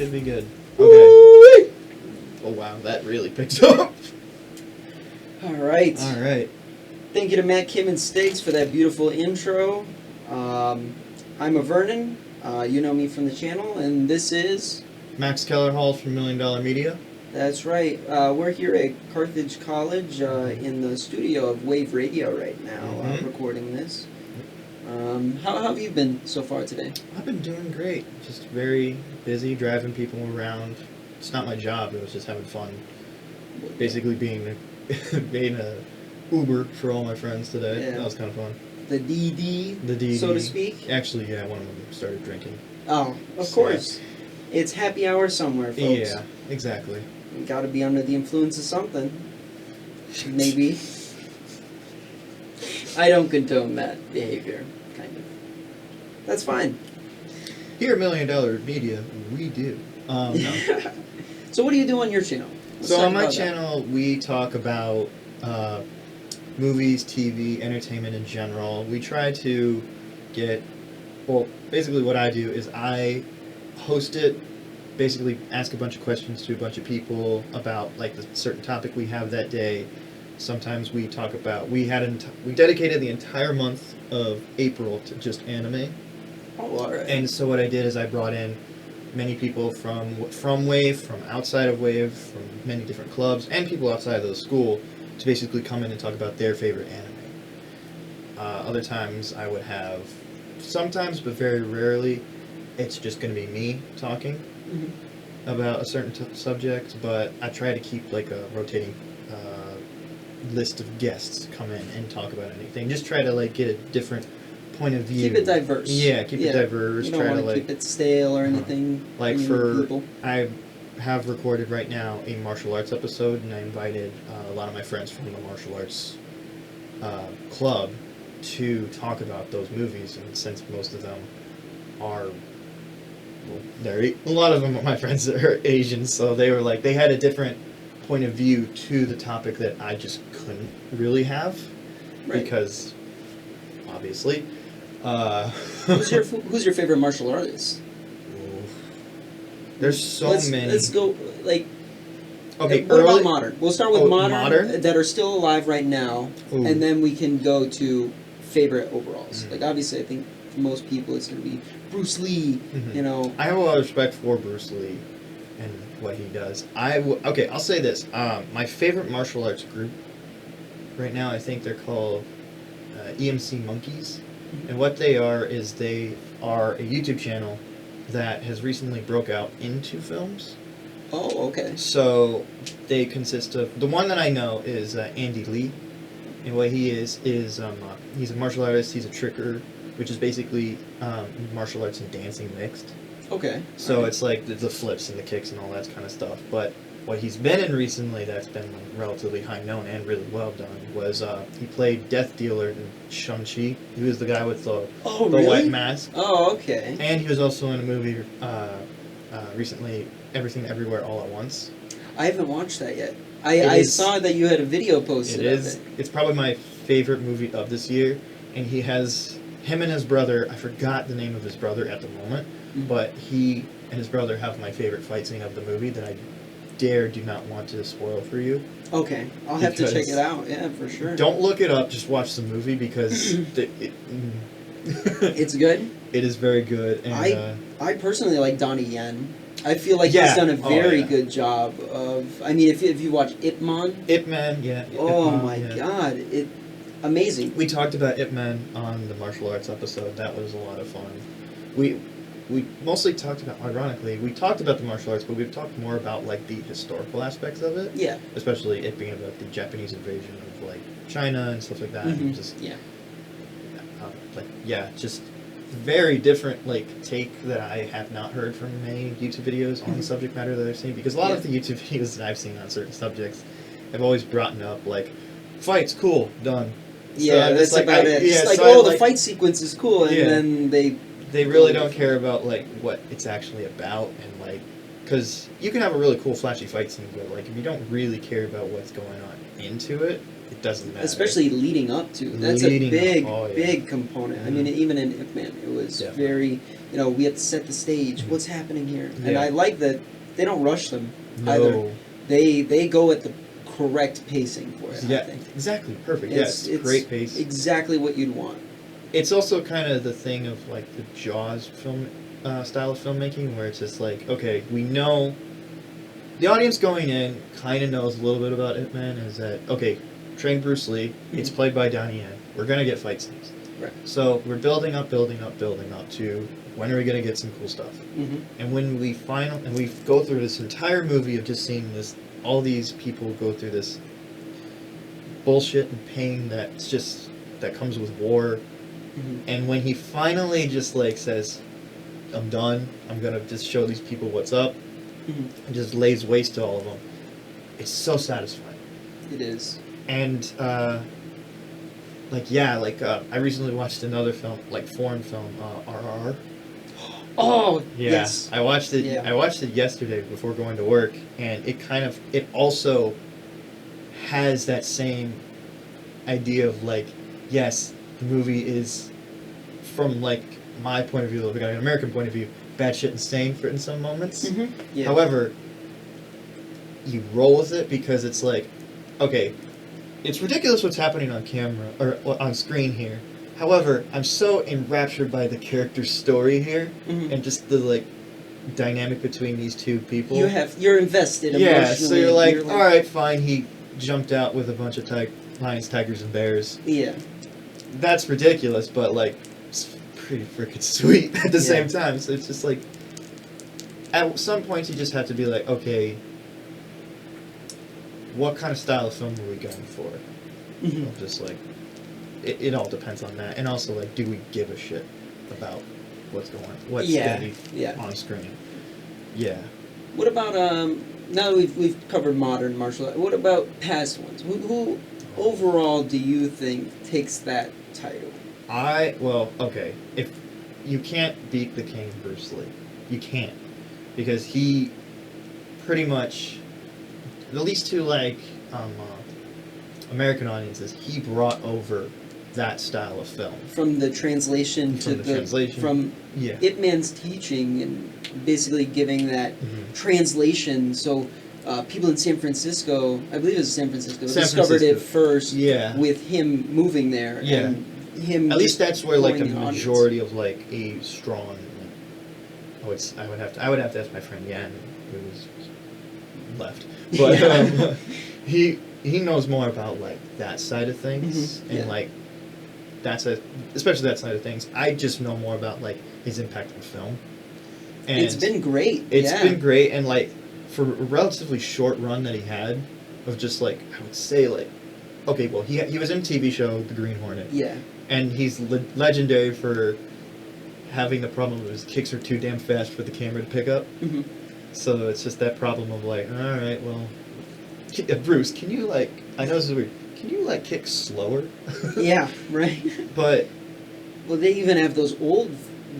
should be good. Okay. Oh wow, that really picked up. All right. All right. Thank you to Matt, Kim, and Stiggs for that beautiful intro. I'm a Vernon. You know me from the channel, and this is... Max Kellerhall from $1 Million Media. That's right. We're here at Carthage College in the studio of Wave Radio right now, recording this. How have you been so far today? I've been doing great. Just very busy driving people around. It's not my job. It was just having fun. Basically being a Uber for all my friends today. Yeah. That was kind of fun. The DD, so to speak? Actually, yeah, one of them started drinking. Oh, of course. It's happy hour somewhere, folks. Yeah, exactly. You gotta be under the influence of something. Maybe. I don't condone that behavior, kind of. That's fine. Here at $1 Million Media, we do. No. So what do you do on your channel? So on my channel, we talk about movies, TV, entertainment in general. We try to get... Well, basically what I do is I host it, basically ask a bunch of questions to a bunch of people about like the certain topic we have that day. Sometimes we talk about... We dedicated the entire month of April to just anime. Oh, all right. And so what I did is I brought in many people from Wave, from outside of Wave, from many different clubs, and people outside of the school to basically come in and talk about their favorite anime. Other times I would have, sometimes but very rarely, it's just going to be me talking about a certain subject, but I try to keep like a rotating list of guests come in and talk about anything. Just try to like get a different point of view. Keep it diverse. Yeah, keep it diverse. You don't want to keep it stale or anything. Like I have recorded right now a martial arts episode, and I invited a lot of my friends from the martial arts club to talk about those movies, and since most of them are, well, a lot of them are my friends that are Asian, so they were like, they had a different point of view to the topic that I just couldn't really have, because obviously. Who's your favorite martial artist? There's so many. Let's go like. Okay, what about modern? We'll start with modern that are still alive right now, Ooh. And then we can go to favorite overalls. Like obviously, I think for most people it's going to be Bruce Lee. You know, I have a lot of respect for Bruce Lee and what he does. Okay, I'll say this: my favorite martial arts group right now, I think they're called EMC Monkeys. And what they are is they are a YouTube channel that has recently broke out into films. Oh, okay. So they consist of... The one that I know is Andy Lee. And what he is he's a martial artist, he's a tricker, which is basically martial arts and dancing mixed. Okay. So it's like the flips and the kicks and all that kind of stuff. But what he's been in recently that's been relatively high known and really well done was he played Death Dealer in Shang-Chi. He was the guy with the white mask. Oh, okay. And he was also in a movie recently, Everything Everywhere All at Once. I haven't watched that yet. I saw that you had a video posted of it. It's probably my favorite movie of this year, and he has him and his brother. I forgot the name of his brother at the moment, but he and his brother have my favorite fight scene of the movie that I do not want to spoil for you. Okay, I'll have to check it out. Yeah, for sure. Don't look it up. Just watch the movie because it's good. It is very good. And I personally like Donnie Yen. I feel like he's done a very good job of. I mean, if you watch Ip Man. Ip Man, yeah. Oh my God, amazing. We talked about Ip Man on the martial arts episode. That was a lot of fun. We mostly talked about, ironically, we talked about the martial arts, but we've talked more about like the historical aspects of it. Yeah. Especially it being about the Japanese invasion of like China and stuff like that. And just just very different like take that I have not heard from many YouTube videos on the subject matter that I've seen, because a lot of the YouTube videos that I've seen on certain subjects have always brought up like fights, cool, done. Yeah, so that's like, about it. Yeah, it's like, the fight sequence is cool, and then they really don't care about like what it's actually about, and like, because you can have a really cool flashy fight scene, but like if you don't really care about what's going on into it, it doesn't matter. Especially leading up to. That's Leading a big, up. Oh, yeah. big component. I mean, even in Ip Man, it was Definitely. very, we have to set the stage. What's happening here? And Yeah. I like that they don't rush them either. No. They go at the correct pacing for it, I Yeah, think. exactly. Perfect. It's Great pace. exactly what you'd want. It's also kind of the thing of like the Jaws film style of filmmaking, where it's just like, okay, we know the audience going in kind of knows a little bit about Ip Man. Is that okay? Train Bruce Lee. It's played by Donnie Yen. We're gonna get fight scenes. Right. So we're building up to when are we gonna get some cool stuff? Mm-hmm. And when we we go through this entire movie of just seeing this, all these people go through this bullshit and pain that comes with war. Mm-hmm. And when he finally just like says, "I'm done. I'm gonna just show these people what's up," Mm-hmm. and just lays waste to all of them, it's so satisfying. It is. And I recently watched another film, like foreign film, RRR. Oh, Yeah, yes. I watched it. Yeah. I watched it yesterday before going to work, and it also has that same idea of like, yes, the movie is from like my point of view, like an American point of view, batshit insane in some moments. Mm-hmm. Yeah. However, you roll with it because it's like, okay, it's ridiculous what's happening on camera or on screen here. However, I'm so enraptured by the character's story here Mm-hmm. and just the like dynamic between these two people. You're invested emotionally. Yeah, so you're like, all right, fine. He jumped out with a bunch of lions, tigers, and bears. Yeah. That's ridiculous, but like, it's pretty freaking sweet at the same time. So it's just like, at some points you just have to be like, okay, what kind of style of film are we going for? Mm-hmm. Just like, it all depends on that, and also like, do we give a shit about what's gonna be on screen? Yeah. What about now that we've covered modern martial art, what about past ones? Who overall do you think takes that title? Okay. If you can't beat the King, Bruce Lee, you can't, because he pretty much, at least to like American audiences, he brought over that style of film. From the translation from Yeah. Ip Man's teaching and basically giving that Mhm. translation. So people in San Francisco, I believe it was San Francisco, San discovered Francisco. it first Yeah. with him moving there. Yeah. And him At least that's where like the pulling audience. majority of like a strong. I would have to ask my friend Yan, who's left, but Yeah. he knows more about like that side of things, Mhm. and Yeah. like especially that side of things. I just know more about like his impact on film. And It's been great. It's yeah. been great, and like for a relatively short run that he had of just like, I would say like, okay, well he was in a TV show, The Green Hornet. Yeah. And he's legendary for having the problem of his kicks are too damn fast for the camera to pick up. Mm-hmm. So it's just that problem of like, all right, well, Bruce, can you like, I know this is weird, can you like kick slower? Yeah, right. But Well, they even have those old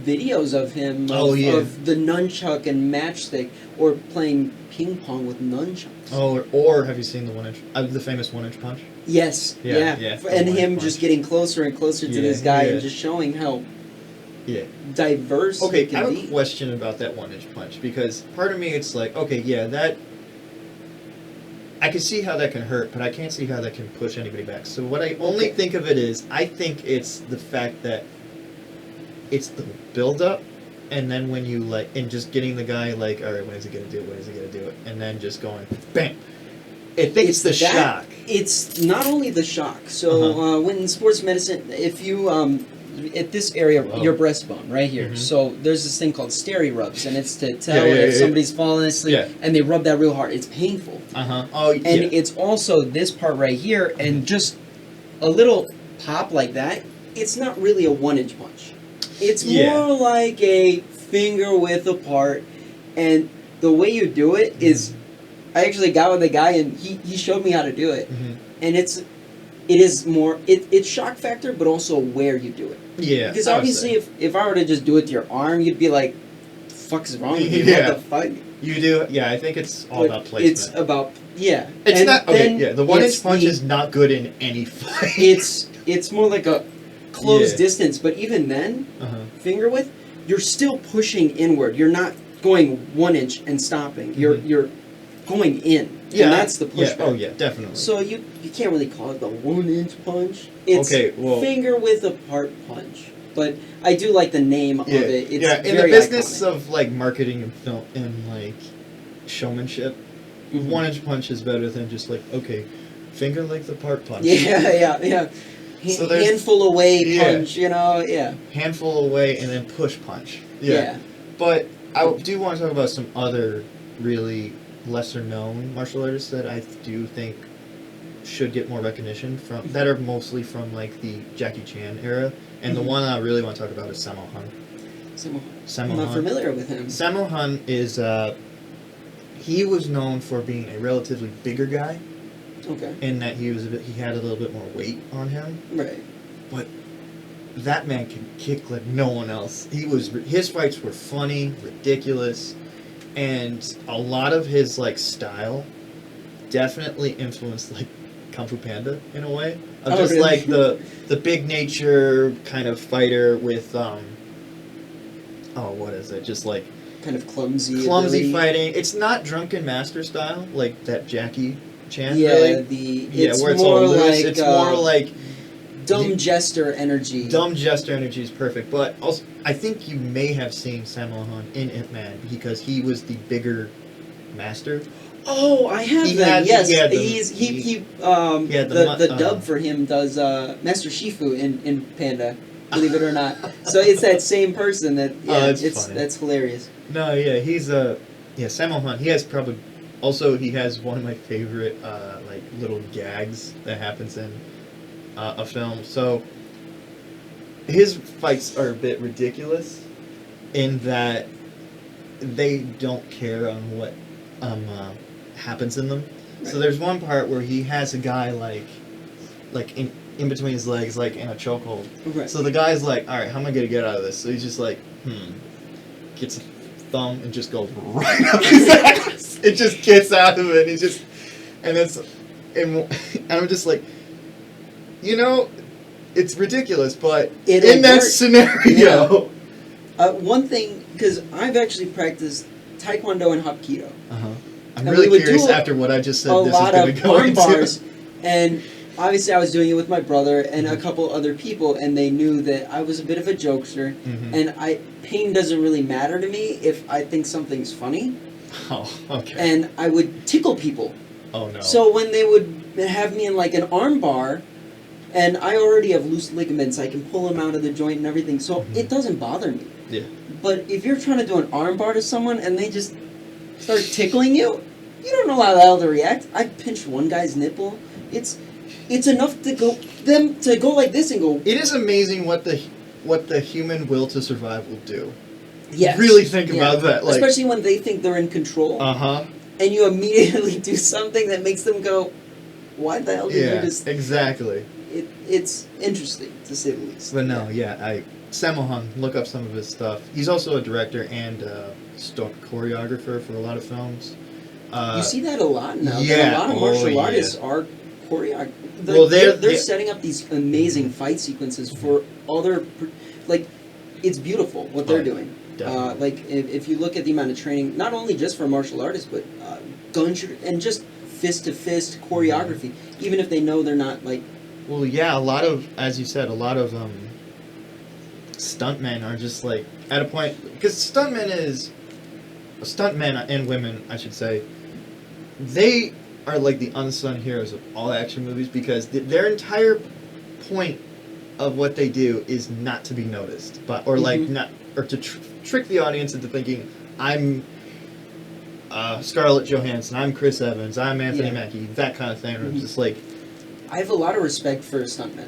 videos of him of the nunchuck and matchstick, or playing ping pong with nunchucks. or have you seen the famous 1-inch punch? Yes, Yeah, yeah. the And one him punch. just getting closer and closer to Yeah, this guy yeah. and just showing how Yeah. diverse Okay, he can I have be. a question about that 1-inch punch, because part of me it's like, okay, yeah, that I can see how that can hurt, but I can't see how that can push anybody back. So what I only Okay. think of it is, I think it's the fact that it's the build up, and then when you like, and just getting the guy like, all right, when is he gonna do it? When is he gonna do it? And then just going, bam. I think it's the that- shock. It's not only the shock. So when in sports medicine, if you at this area, Whoa. your breastbone right here. Mhm. So there's this thing called steri rubs, and it's to tell Yeah, if yeah. somebody's falling asleep, Yeah. and they rub that real hard. It's painful. Oh, And yeah. it's also this part right here, and just a little pop like that. It's not really a 1-inch punch. It's Yeah. more like a finger width apart, and the way you do it is, I actually got with a guy, and he showed me how to do it, Mhm. and it is more it's shock factor, but also where you do it. Yeah. Because I would obviously, say. if I were to just do it to your arm, you'd be like, "The fuck is wrong with you? Yeah. What the fuck?" You do, yeah. I think it's all But about placement. It's about Yeah. It's and not okay. then Yeah, the 1 it's inch punch the- is not good in any fight. It's more like a closed Yeah. distance, but even then, Uh-huh. finger width, you're still pushing inward. You're not going 1 inch and stopping. Mhm. You're going in. Yeah, And that's the yeah. pushback. Oh yeah, definitely. So you can't really call it the 1 inch punch. It's Okay, well- finger width apart punch. But I do like the name yeah, of it. It's yeah. In very the business iconic. of like marketing and film and like showmanship, Mhm. 1 inch punch is better than just like okay, finger length apart punch. Yeah. So there's- Handful away Yeah. punch, yeah. Handful away and then push punch. Yeah. But I do want to talk about some other really lesser known martial artists that I do think should get more recognition from that are mostly from like the Jackie Chan era. And the Mhm. one I really want to talk about is Sammo Hung. I'm not familiar with him. Sammo Hung is he was known for being a relatively bigger guy Okay. in that he had a little bit more weight on him. Right. But that man can kick like no one else. His fights were funny, ridiculous, and a lot of his like style definitely influenced like Kung Fu Panda in a way. Of Oh, just really? like the big nature kind of fighter with what is it? Just like Kind of clumsy. clumsy ability. fighting. It's not drunken master style like that Jackie Chan Yeah, really. it's where it's more all loose. like It's more like dumb jester energy. dumb gesture energy is perfect, but also I think you may have seen Sammo Hung in Ip Man because he was the bigger master. Oh, I have He that. had- Yes, he had the- he he had the dub for him does Master Shifu in Panda. Believe it or not. So it's that same person that that's it's funny. that's hilarious. No, yeah, he's Sammo Hung. He has one of my favorite like little gags that happens in a film. So his fights are a bit ridiculous in that they don't care on what happens in them. So Right. there's one part where he has a guy like in between his legs, like in a chokehold. Right. So the guy's like, all right, how am I gonna get out of this? So he's just like, gets a thumb and just goes right up his ass. It just gets out of it. And I'm just like, it's ridiculous, but It'll in that work. scenario. One thing, because I've actually practiced Taekwondo and Hapkido. Uh-huh. I'm And really we would curious do after what I just said. A This lot is going of to go arm into. bars, and obviously I was doing it with my brother and a Mhm. couple other people, and they knew that I was a bit of a jokester, Mhm. and pain doesn't really matter to me if I think something's funny, Oh, okay. and I would tickle people. Oh no. So when they would have me in like an arm bar, and I already have loose ligaments, I can pull them out of the joint and everything, so Mhm. it doesn't bother me. Yeah. But if you're trying to do an arm bar to someone and they just start tickling you, you don't know how the hell to react. I pinched one guy's nipple. It's enough to go like this and go. It is amazing what the human will to survive will do. Yes. Really think Yeah. about that. Like, Especially when they think they're in control, uh-huh. and you immediately do something that makes them go, "Why the hell did you Yeah, just?" exactly. It's interesting to say the least. But no, Sammo Hung, look up some of his stuff. He's also a director and stunt choreographer for a lot of films. You see that a lot now. yeah, A lot of oh, martial yeah. artists are choreographers. Well, they're they're- setting up these amazing fight sequences for other, like, it's beautiful what they're Oh, doing. definitely. Like if you look at the amount of training, not only just for martial artists, but and just fist to fist choreography. Even if they know they're not like. Well, yeah, a lot of, as you said, a lot of stuntmen are just like at a point because stuntmen and women, I should say, they are like the unsung heroes of all action movies because their entire point of what they do is not to be noticed, or like Mhm. not, or to trick the audience into thinking I'm Scarlett Johansson, I'm Chris Evans, I'm Anthony Yeah. Mackie, that kind of thing. Or Mhm. just like, I have a lot of respect for stuntmen.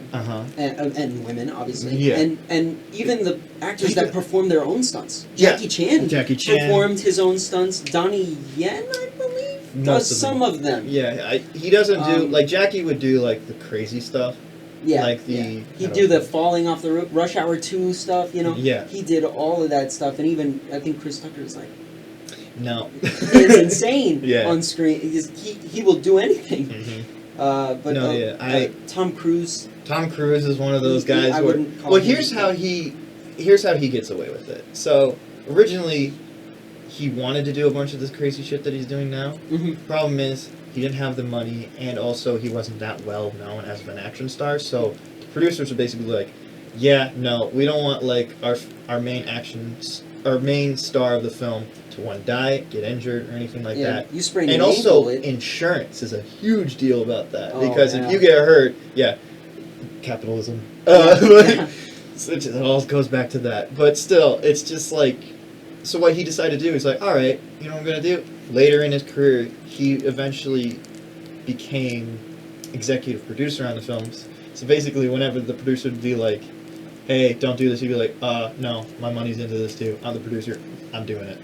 And women, obviously, Yeah. and even the actors People- that perform their own stunts. Yeah. Jackie Chan performed his own stunts. Donnie Yen, I believe, Most does of some of them. Yeah, he doesn't do, Um, like, Jackie would do, like, the crazy stuff. Yeah, Like the- yeah. I He'd don't do the know. falling off the Rush Hour 2 stuff. Yeah. he did all of that stuff, and even I think Chris Tucker is like, No. It's insane Yeah. on screen. He will do anything. But No, yeah, Tom Cruise. Tom Cruise is one of those guys. I wouldn't call well, him here's how he gets away with it. So originally, he wanted to do a bunch of this crazy shit that he's doing now. Mm-hmm. Problem is, he didn't have the money, and also he wasn't that well known as an action star. So the producers were basically like, "Yeah, no, we don't want like our main star of the film to one die, get injured, or anything like that." You sprained And an also, ankle, insurance is a huge deal about that Oh, because yeah. if you get hurt, capitalism. Yeah. So it all goes back to that. But still, it's just like, so what he decided to do is like, all right, you know what I'm gonna do? Later in his career, he eventually became executive producer on the films. So basically, whenever the producer would be like, "Hey, don't do this," he'd be like, no, my money's into this too. I'm the producer. I'm doing it."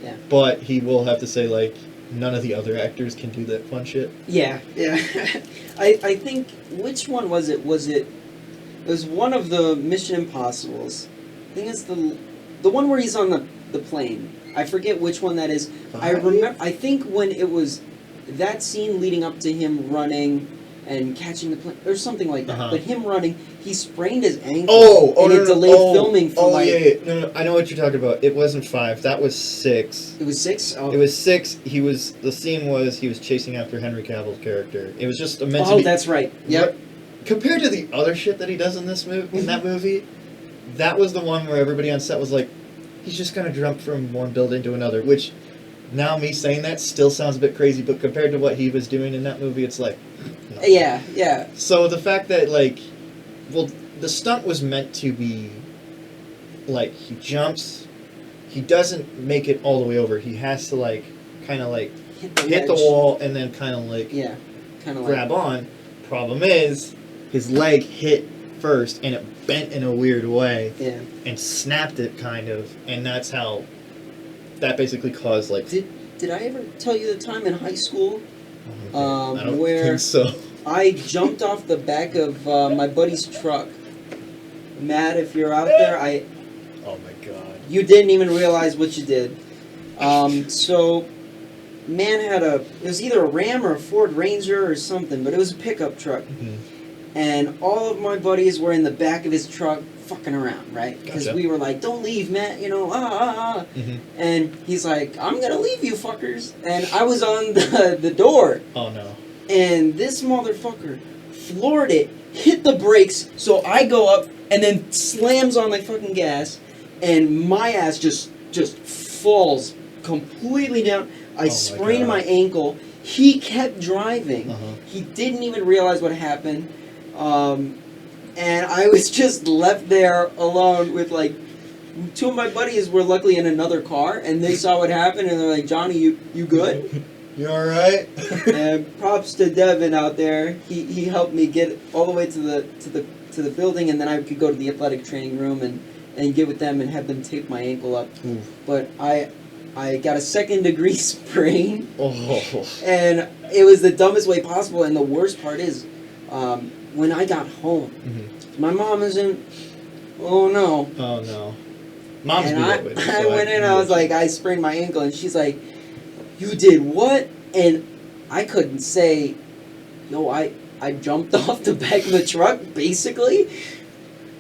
Yeah. But he will have to say like, none of the other actors can do that fun shit. Yeah. I think, which one was it? It was one of the Mission Impossibles. I think it's the one where he's on the plane. I forget which one that is. I remember. I think when it was that scene leading up to him running and catching the plane or something like that. Uh-huh. But him running, he sprained his ankle. And it delayed filming for like. Yeah. No, I know what you're talking about. It wasn't 5. That was 6. It was 6. Oh. It was 6. He was chasing after Henry Cavill's character. It was just meant to Oh, be. that's right. Yep. Compared to the other shit that he does in that movie, that was the one where everybody on set was like, he's just gonna jump from one building to another. Which, now me saying that still sounds a bit crazy, but compared to what he was doing in that movie, it's like. No. Yeah. So the fact that the stunt was meant to be, like, he jumps, he doesn't make it all the way over. He has to kind of hit the wall and then kind of grab on. Problem is, his leg hit first and it bent in a weird way and snapped it kind of, and that's how that basically caused Did I ever tell you the time in high school I don't where think so. I jumped off the back of my buddy's truck? Matt, if you're out there, Oh my god. you didn't even realize what you did. So, man had it was either a Ram or a Ford Ranger or something, but it was a pickup truck. Mm-hmm. And all of my buddies were in the back of his truck fucking around, right? Because Gotcha. we were like, "Don't leave, Matt," Mm-hmm. And he's like, "I'm gonna leave you fuckers." And I was on the door. Oh no. And this motherfucker floored it, hit the brakes, so I go up and then slams on my fucking gas, and my ass just falls completely down. I sprained my ankle. He kept driving. Uh-huh. He didn't even realize what happened. And I was just left there alone with like 2 of my buddies were luckily in another car, and they saw what happened, and they're like, "Johnny, you good?" You all right? And props to Devin out there. He helped me get all the way to the building, and then I could go to the athletic training room and get with them and have them tape my ankle up. Oof. But I got a 2nd-degree sprain, Oh. and it was the dumbest way possible. And the worst part is, when I got home, Mm-hmm. my mom is in. Oh no! Oh no. Mom's And be that way, I so went in. I was like, I sprained my ankle, and she's like, "You did what?" And I couldn't say, "No, I jumped off the back of the truck, basically."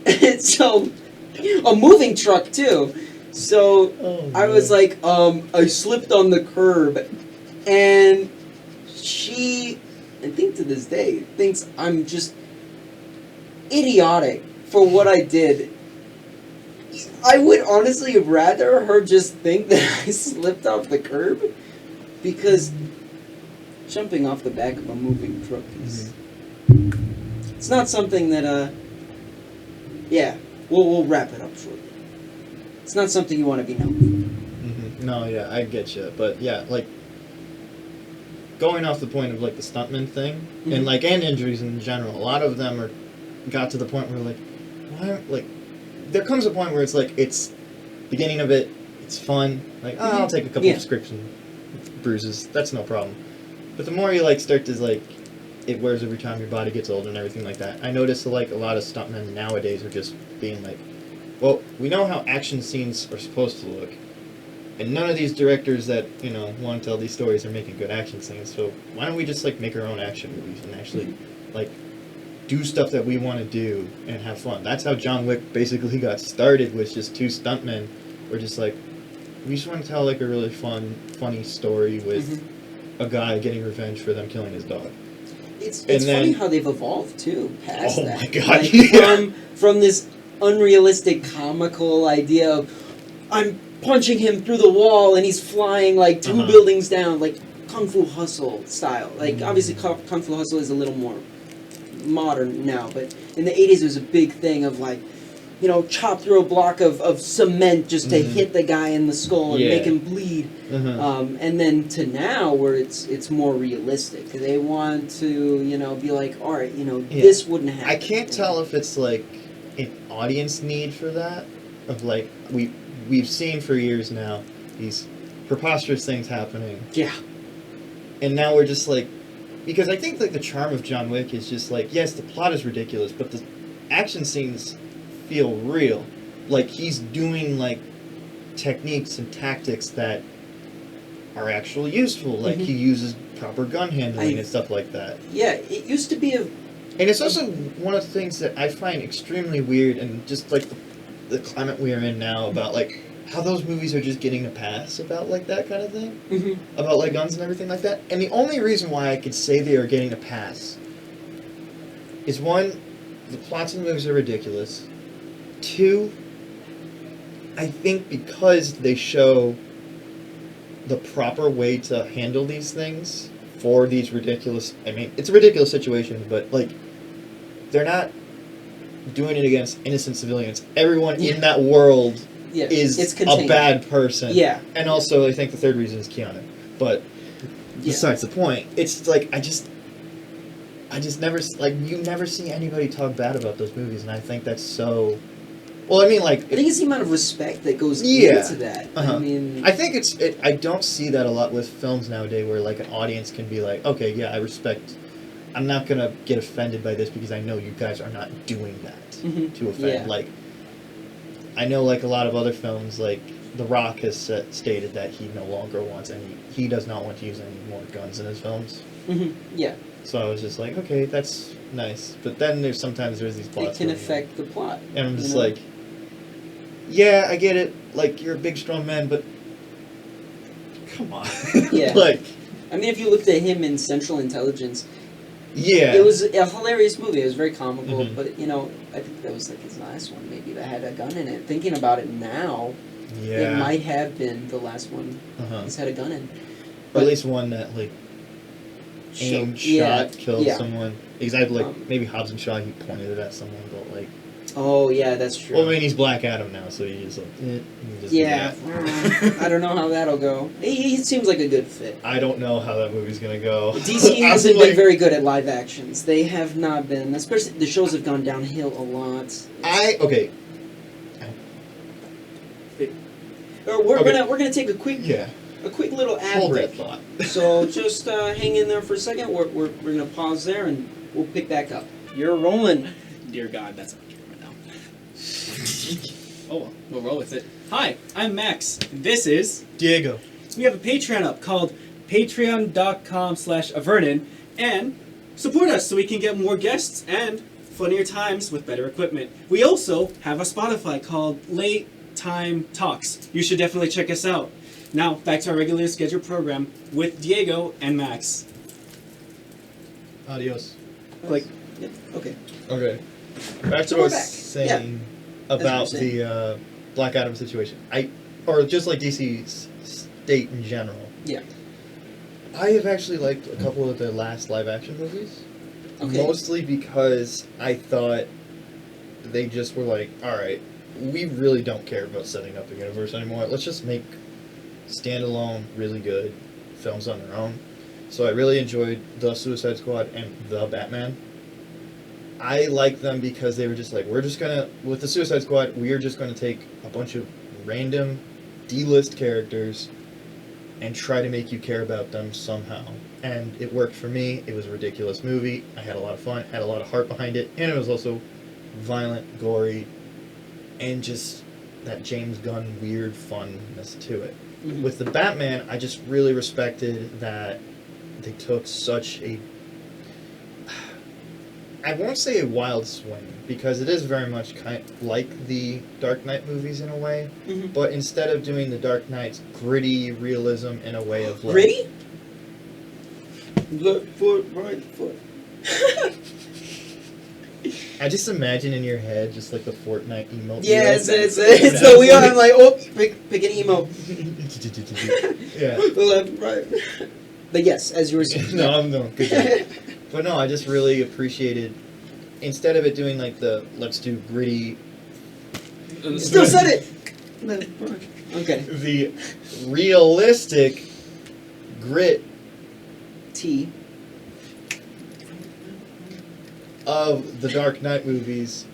And so, a moving truck too. So Oh, I was like, I slipped on the curb, and she, I think to this day, thinks I'm just idiotic for what I did. I would honestly rather her just think that I slipped off the curb, because jumping off the back of a moving truck is it's not something that we'll wrap it up shortly. It's not something you want to be known Mm-hmm. No, yeah, I get you, but yeah, like going off the point of like the stuntman thing and and injuries in general, a lot of them got to the point where there comes a point where it's like it's beginning of it, it's fun, like I'll take a couple of prescription bruises, that's no problem. But the more you start to it wears every time your body gets older and everything like that. I notice a lot of stuntmen nowadays are just being like, well, we know how action scenes are supposed to look, And none of these directors that, want to tell these stories are making good action scenes. So why don't we just, like, make our own action movies and actually, like, do stuff that we want to do and have fun. That's how John Wick basically got started, was just two stuntmen were just like, we just want to tell, like, a really funny story with a guy getting revenge for them killing his dog. It's funny how they've evolved too past Oh that. my God! Like, Yeah. from this unrealistic comical idea of I'm punching him through the wall and he's flying like 2 buildings down, like Kung Fu Hustle style. Like obviously Kung Fu Hustle is a little more modern now, but in the 80s it was a big thing of like, chop through a block of cement just to hit the guy in the skull and make him bleed. And then to now where it's more realistic. They want to, be like, all right, this wouldn't happen. I can't tell if it's like an audience need for that, of like, we've seen for years now these preposterous things happening. Yeah. And now we're just like, because I think like the charm of John Wick is just like, yes, the plot is ridiculous, but the action scenes feel real. Like, he's doing like techniques and tactics that are actually useful. Like, he uses proper gun handling and stuff like that. Yeah, it used to be And it's also one of the things that I find extremely weird, and just like the climate we are in now, about like how those movies are just getting a pass about like that kind of thing, about like guns and everything like that. And the only reason why I could say they are getting a pass is, one, the plots of the movies are ridiculous. Two, I think because they show the proper way to handle these things for these ridiculous, I mean, it's a ridiculous situation, but like, they're not doing it against innocent civilians. Everyone in that world is a bad person. Yeah. And also, I think the third reason is Keanu. But besides the point, it's like, I just never, like, you never see anybody talk bad about those movies, and I think that's so... Well, I mean, like... I think it's the amount of respect that goes into that. I mean... I think I don't see that a lot with films nowadays, where, like, an audience can be like, okay, yeah, I respect... I'm not gonna get offended by this because I know you guys are not doing that to offend. Yeah. Like, I know, like, a lot of other films, like, The Rock has stated that he no longer wants he does not want to use any more guns in his films. Yeah. So I was just like, okay, that's nice. But then there's these plots. It can affect the plot. And I'm just like, yeah, I get it. Like, you're a big, strong man, but come on. Yeah. Like, I mean, if you looked at him in Central Intelligence, yeah, it was a hilarious movie. It was very comical, but I think that was like his last one, maybe, that had a gun in it. Thinking about it now, it might have been the last one he's had a gun in. Or at least one that like aimed, shot, killed someone. Exactly, like maybe Hobbs and Shaw, he pointed it at someone, but like. Oh yeah, that's true. Well, I mean, he's Black Adam now, so he's like, I don't know how that'll go. He seems like a good fit. I don't know how that movie's gonna go. DC hasn't been very good at live actions. They have not been. Especially the shows have gone downhill a lot. We're gonna take a quick little ad Hold break. that thought. So just hang in there for a second. We're gonna pause there and we'll pick back up. You're rolling. Dear God, that's not true right now. Oh well, we'll roll with it. Hi, I'm Max. And this is Diego. We have a Patreon up called patreon.com/Avernon, and support us so we can get more guests and funnier times with better equipment. We also have a Spotify called Late Time Talks. You should definitely check us out. Now, back to our regularly scheduled program with Diego and Max. Adios. Like, okay. Okay. Back to what I was saying about the Black Adam situation. Or just like DC's state in general. Yeah. I have actually liked a couple of the last live action movies. Okay. Mostly because I thought they just were like, alright, we really don't care about setting up a universe anymore. Let's just make standalone, really good films on their own. So I really enjoyed The Suicide Squad and The Batman. I like them because they were just like, with The Suicide Squad, we are just going to take a bunch of random D-list characters and try to make you care about them somehow. And it worked for me. It was a ridiculous movie. I had a lot of fun, had a lot of heart behind it, and it was also violent, gory, and just that James Gunn weird funness to it. Mhm. With the Batman, I just really respected that they took such a, I won't say a wild swing, because it is very much kind like the Dark Knight movies in a way, Mhm. but instead of doing the Dark Knight's gritty realism in a way of like, Gritty? Left foot, right foot. I just imagine in your head just like the Fortnite emote. Yeah, wheel. it's the wheel. I'm like, oh, pick an emo. Yeah. Left, right. But yes, as you were saying. No, I'm no good. Job. But no, I just really appreciated, instead of it doing like the let's do gritty, Still said it. Left, right. Okay. the realistic grit T. of the Dark Knight movies,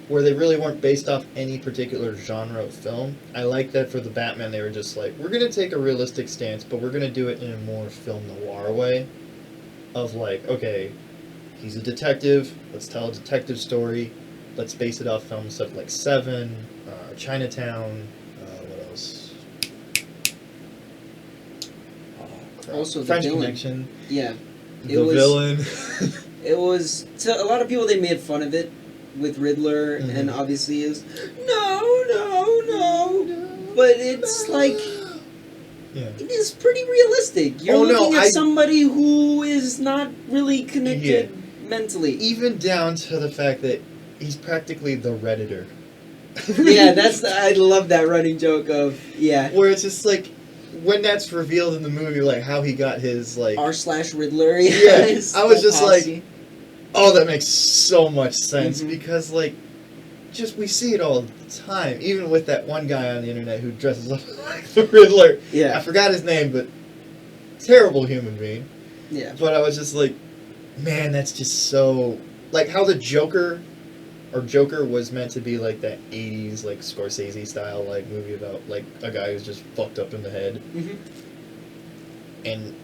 where they really weren't based off any particular genre of film. I like that for the Batman, they were just like, we're going to take a realistic stance, but we're going to do it in a more film noir way. Of like, okay, he's a detective, let's tell a detective story, let's base it off film stuff like Seven, Chinatown, what else? Oh, crap. Also the French villain. Connection. Yeah. The It was- villain. It was to a lot of people. They made fun of it with Riddler, Mhm. and obviously is no. But it's like Yeah. it is pretty realistic. You're Oh, no, looking at I- somebody who is not really connected mentally. Even down to the fact that he's practically the Redditor. Yeah, I love that running joke of Where it's just like, when that's revealed in the movie, like how he got his like, r/Riddler. Yeah, his I was whole just like- posse. oh, that makes so much sense, Mhm. because like, just we see it all the time. Even with that one guy on the internet who dresses up like the Riddler. I Yeah, forgot his name, but terrible human being. yeah. But I was just like, man, that's just so, like how the Joker was meant to be like that 80s like Scorsese style like movie about like a guy who's just fucked up in the head, Mhm. and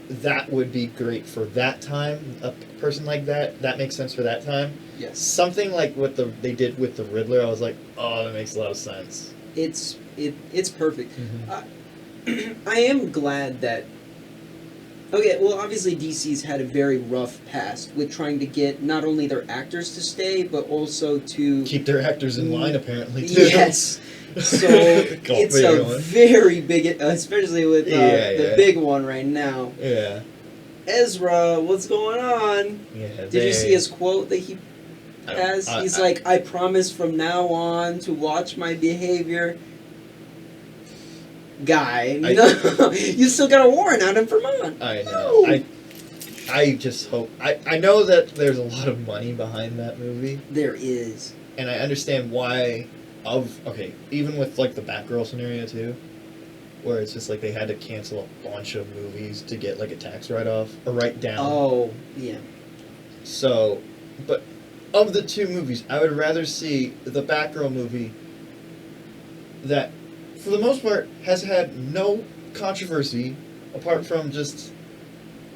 that would be great for that time. A person like that makes sense for that time. Yes. Something like what they did with the Riddler, I was like, oh, that makes a lot of sense. It's perfect. Mm-hmm. I am glad that. Okay, well, obviously DC's had a very rough past with trying to get not only their actors to stay, but also to Keep their actors in line, apparently, too. Yes. So Go it's figure a one. very big, especially with Yeah, the yeah. big one right now. Yeah. Ezra, what's going on? Yeah. Did you see his quote that he I- has? I- He's I- like, "I promise from now on to watch my behavior." Guy, no, you still got a warrant out in Vermont. I know. No. I just hope. I know that there's a lot of money behind that movie, There is. and I understand why. Even with like the Batgirl scenario too, where it's just like they had to cancel a bunch of movies to get like a tax write-off or write-down. Oh, yeah. So, but of the two movies, I would rather see the Batgirl movie that, for the most part, has had no controversy, apart from just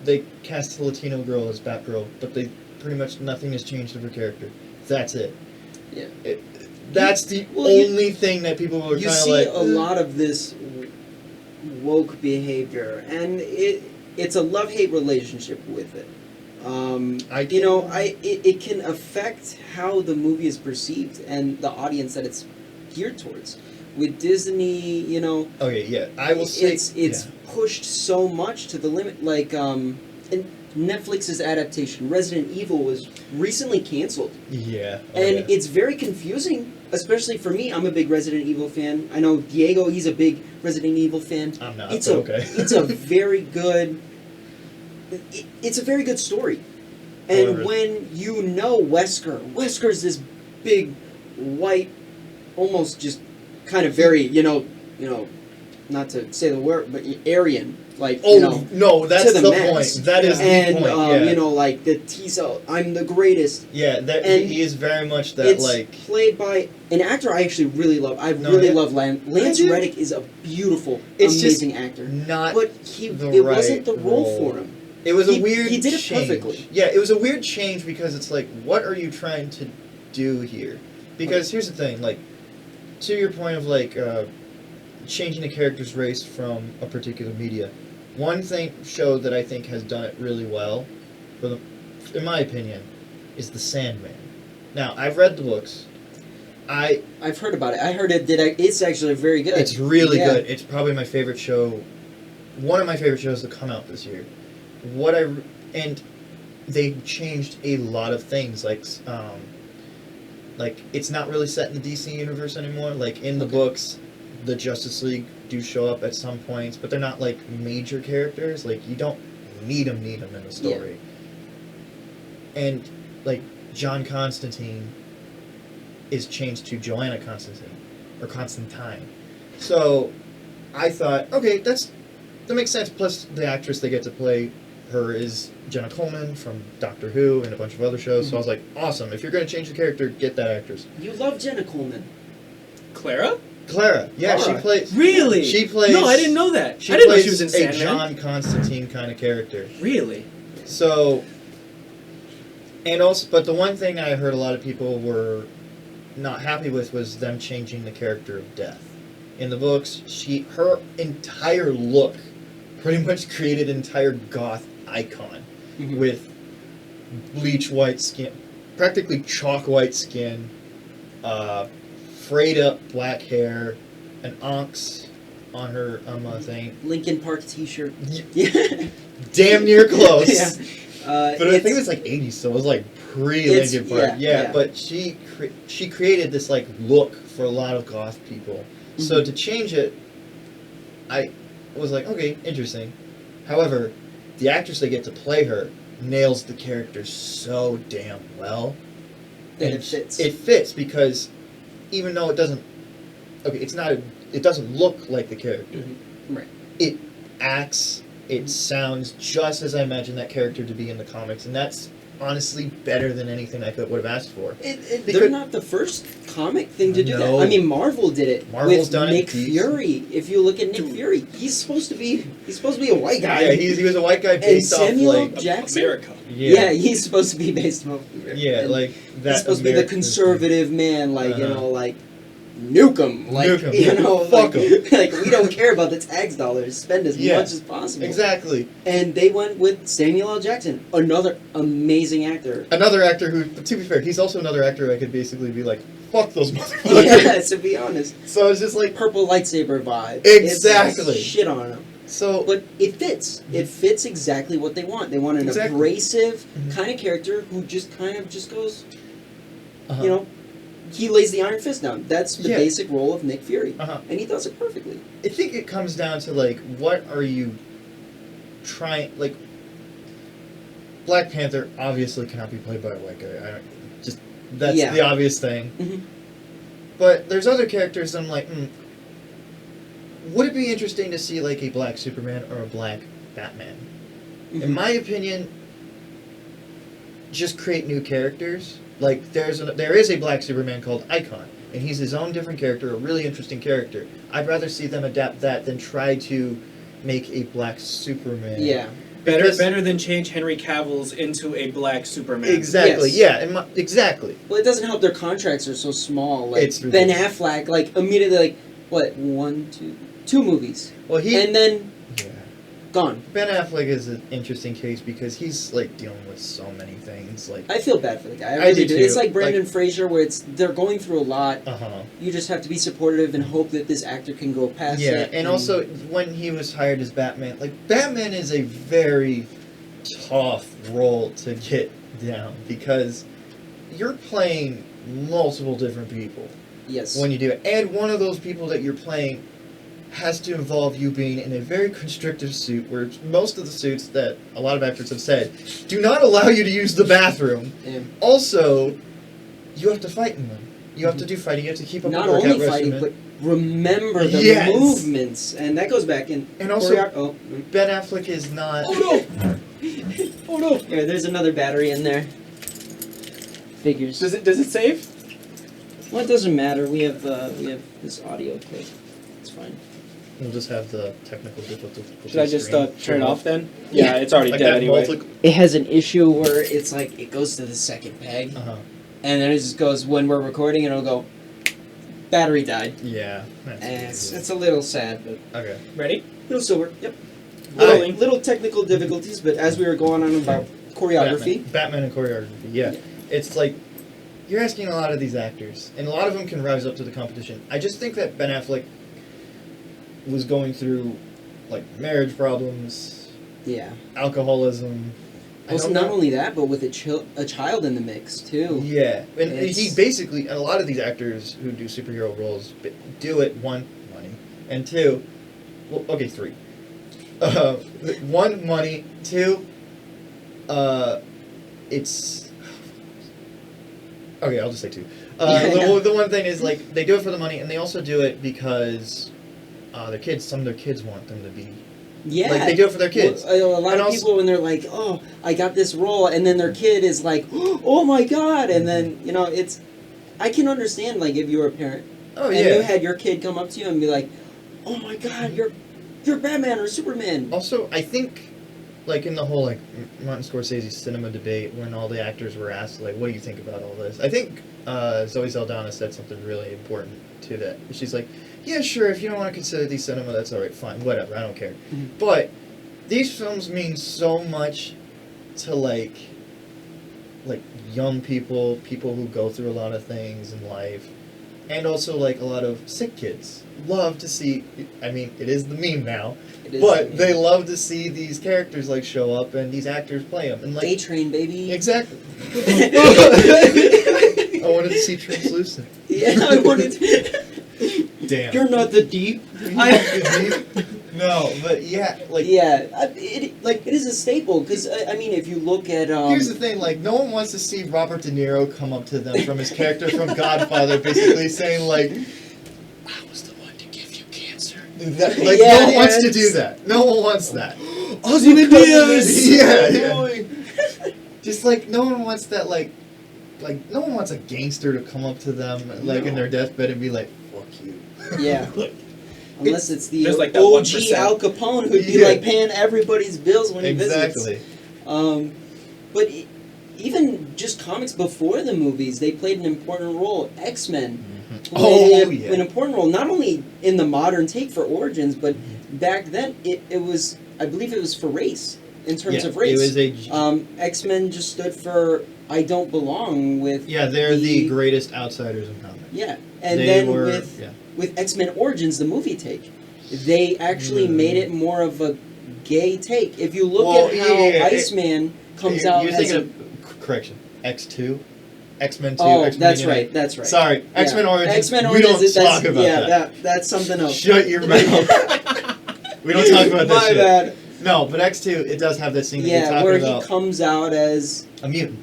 they cast a Latino girl as Batgirl, but they pretty much nothing has changed of her character. That's it. Yeah. That's the Well, you- only thing that people were You kind of see like. a lot of this woke behavior, and it's a love-hate relationship with it. It can affect how the movie is perceived and the audience that it's geared towards. With Disney, Okay, yeah, I will say it's yeah. pushed so much to the limit. Like and Netflix's adaptation, Resident Evil, was recently canceled. Yeah. And it's very confusing, especially for me. I'm a big Resident Evil fan. I know Diego, he's a big Resident Evil fan. I'm not. It's but a okay. it's a very good it's a very good story. And However- when you know Wesker's this big white, almost just kind of very, not to say the word, but Aryan, like no, that's to the the max. point. That is and the point. Yeah. like the T-cell, I'm the greatest. Yeah, that And he is very much that It's like. played by an actor I actually really love. I No, really yeah. love Lance do. Reddick is a beautiful, It's just amazing actor. Not But the it right wasn't the role role. for him. It was he- a weird. he did it change. perfectly. Yeah, it was a weird change because it's like, what are you trying to do here? Because here's the thing, like, to your point of like changing the character's race from a particular media, one show that I think has done it really well, in my opinion, is The Sandman. Now, I've read the books. I've heard about it. I heard it's actually very good. It's really good. It's probably my favorite show. One of my favorite shows to come out this year. And they changed a lot of things, like it's not really set in the DC universe anymore. Like in the books, the Justice League do show up at some points, but they're not like major characters. Like you don't need them in the story. Yeah. And like John Constantine is changed to Joanna Constantine or Constantine. So I thought, okay, that makes sense. Plus the actress they get to play her is Jenna Coleman from Doctor Who and a bunch of other shows. Mm-hmm. So I was like, awesome. If you're going to change the character, get that actress. You love Jenna Coleman. Clara, yeah, she plays. Really? She plays. No, I didn't know that. I didn't know plays she was in Sandman. a John Constantine kind of character. Really? So, and also, but the one thing I heard a lot of people were not happy with was them changing the character of Death. In the books, her entire look pretty much created an entire goth icon with bleach white skin, practically chalk white skin, frayed up black hair, an onx on her thing. Linkin Park T-shirt. Yeah. Damn near close. Yeah. But I think it was like 80s, so it was like pre-Linkin Park. Yeah, but she created this like look for a lot of goth people. Mm-hmm. So to change it, I was like, okay, interesting. However, the actress they get to play her nails the character so damn well. That it fits. It fits because even though it doesn't, it doesn't look like the character. Mm-hmm. Right. It acts, it sounds just as I imagined that character to be in the comics, and that's honestly better than anything I would have asked for. They're not the first comic thing to do that. I mean, Marvel did it. Marvel's with done Nick it. Fury. If you look at Nick Fury, he's supposed to be a white guy. Yeah, he was a white guy based off like Jackson? America. Yeah, he's supposed to be based off America. Yeah, like that. He's supposed to be the conservative man, like you know, like nuke him, like nuke him. You know, fuck him. Like we don't care about the tax dollars. Spend as much as possible. Exactly. And they went with Samuel L. Jackson, another amazing actor. Another actor who, to be fair, he's also another actor I could basically be like, fuck those motherfuckers. Yeah, to be honest. So it's just like purple lightsaber vibe. Exactly. It's shit on him. So, but it fits. It fits exactly what they want. They want an abrasive kind of character who just kind of just goes, you know, he lays the iron fist down. That's the basic role of Nick Fury, and he does it perfectly. I think it comes down to like, what are you trying? Like, Black Panther obviously cannot be played by a white guy. That's the obvious thing. Mm-hmm. But there's other characters I'm like, would it be interesting to see like a black Superman or a black Batman? Mm-hmm. In my opinion, just create new characters. Like there is a black Superman called Icon, and he's his own different character, a really interesting character. I'd rather see them adapt that than try to make a black Superman. Yeah. Better than change Henry Cavill's into a black Superman. Exactly. Yes. Yeah. Exactly. Well, it doesn't help their contracts are so small. Like it's Ben Affleck, like immediately, like what 2 movies. Well, and then gone. Ben Affleck is an interesting case because he's like dealing with so many things. Like I feel bad for the guy. I really do. Too. It's like Brendan Fraser, where they're going through a lot. Uh-huh. You just have to be supportive and hope that this actor can go past it. Yeah, and also when he was hired as Batman, like Batman is a very tough role to get down because you're playing multiple different people. Yes. When you do it, and one of those people that you're playing has to involve you being in a very constrictive suit, where most of the suits that a lot of actors have said do not allow you to use the bathroom. Yeah. Also, you have to fight in them. You have to do fighting. You have to keep up. Not only fighting, but remember the movements, and that goes back in. And also, Ben Affleck is not. Oh no! Oh no! Yeah, there's another battery in there. Figures. Does it save? Well, it doesn't matter. We have this audio clip. It's fine. We'll just have the technical difficulty. Should I just turn it off then? Yeah, it's already dead anyway. It has an issue where it's like it goes to the second peg, and then it just goes when we're recording, and it'll go. battery died. Yeah. And it's a little sad, but Okay. Ready? it'll still work. Yep. Rolling. Little technical difficulties, but as we were going on about choreography, Batman and choreography. Yeah. Yeah. It's like you're asking a lot of these actors, and a lot of them can rise up to the competition. I just think that Ben Affleck was going through like marriage problems, yeah. alcoholism. I Also, don't not know- only that, but with a child in the mix too. Yeah, and It's- he basically, and a lot of these actors who do superhero roles do it, one, money, and two, well, okay, three. One, money, two, it's, okay, I'll just say two. The one thing is, like, they do it for the money, and they also do it because some of their kids want them to be. Yeah. Like, they do it for their kids. Well, a lot And of also- people, when they're like, oh, I got this role, and then their kid is like, oh my god, and then, it's, I can understand, like, if you were a parent, Oh, and yeah. you had your kid come up to you and be like, oh my god, you're Batman or Superman. Also, I think, like, in the whole, like, Martin Scorsese cinema debate, when all the actors were asked, like, what do you think about all this? I think Zoe Saldana said something really important to that. She's like, yeah, sure, if you don't want to consider these cinema, that's alright, fine, whatever, I don't care. Mhm. But these films mean so much to, like, young people who go through a lot of things in life, and also, like, a lot of sick kids love to see, I mean, it is the meme now, It is- but they love to see these characters, like, show up and these actors play them. And, like, A-Train, baby. exactly. I wanted to see Translucent. Yeah, I wanted to. Damn. You're not the deep. No, but yeah, like, It is a staple, because, I mean, if you look at... here's the thing, like, no one wants to see Robert De Niro come up to them from his character from Godfather, basically saying, like, I was the one to give you cancer. That, like, Yeah, no one wants to it's- do that. No one wants that. Ozymandias! Yeah. Just, like, no one wants that, like, no one wants a gangster to come up to them, like, in their deathbed and be like, fuck you. Yeah. Unless it's the There's like that OG 1%. Al Capone who'd be Yeah. like paying everybody's bills when he visits. Exactly. But even just comics before the movies, they played an important role. X-Men Oh, played yeah. an important role, not only in the modern take for Origins, but back then it was, I believe it was for race, in terms Yeah, of race. it was a... X-Men just stood for I don't belong with... yeah, they're the greatest outsiders in comics. Yeah, and They then were- with... yeah. With X-Men Origins, the movie take, they actually made it more of a gay take. If you look Well, at how yeah, Iceman comes out You're as thinking of, correction, X2? X-Men 2, oh, X-Men that's United. right, that's right. Sorry, Yeah. X-Men Origins, X-Men we don't Origins, talk about that. That's something else. Shut your mouth. We don't talk about that My shit. bad. No, but X2, it does have that scene that you're Yeah, talking where about. he comes out as A mutant.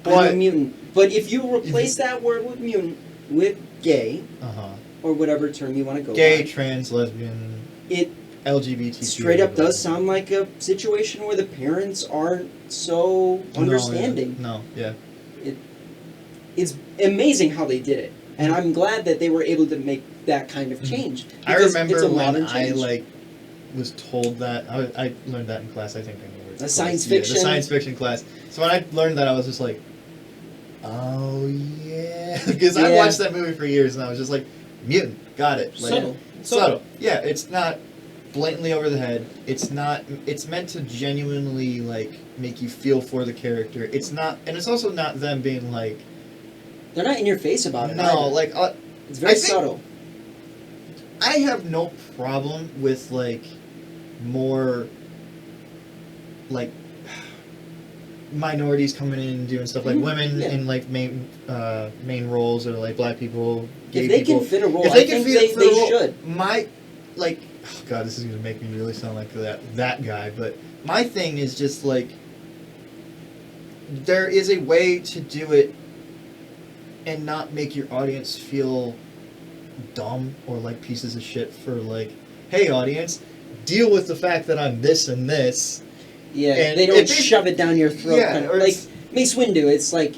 I'm a But, mutant. But if you replace that word with mutant with gay, uh-huh. or whatever term you want to go Gay, by, trans, lesbian, it LGBT. straight up does sound like a situation where the parents aren't so understanding. No, yeah. It's amazing how they did it, and I'm glad that they were able to make that kind of change. I because remember it's a when modern I, change. like, was told that, I learned that in class, I think I know where it's The called. science Yeah, fiction. the science fiction class. So when I learned that, I was just like, oh yeah. Because I Yeah. watched that movie for years and I was just like, mutant, got it. Like, Subtle. Subtle. Yeah, it's not blatantly over the head. It's not, it's meant to genuinely, like, make you feel for the character. It's not, and it's also not them being like, They're not in your face about it. no, either. like, It's very I think- subtle. I have no problem with, like, more, like, minorities coming in and doing stuff, like Mhm, women yeah. in, like, main roles, or, like, black people, gay If they people. can fit a role, If I they can think fit they a role, should. My, like, oh God, this is going to make me really sound like that guy, but my thing is just, like, there is a way to do it and not make your audience feel dumb or like pieces of shit for, like, hey audience, deal with the fact that I'm this and this. Yeah, And they don't if they- shove it down your throat. Yeah, kind of, or like it's- Mace Windu, it's like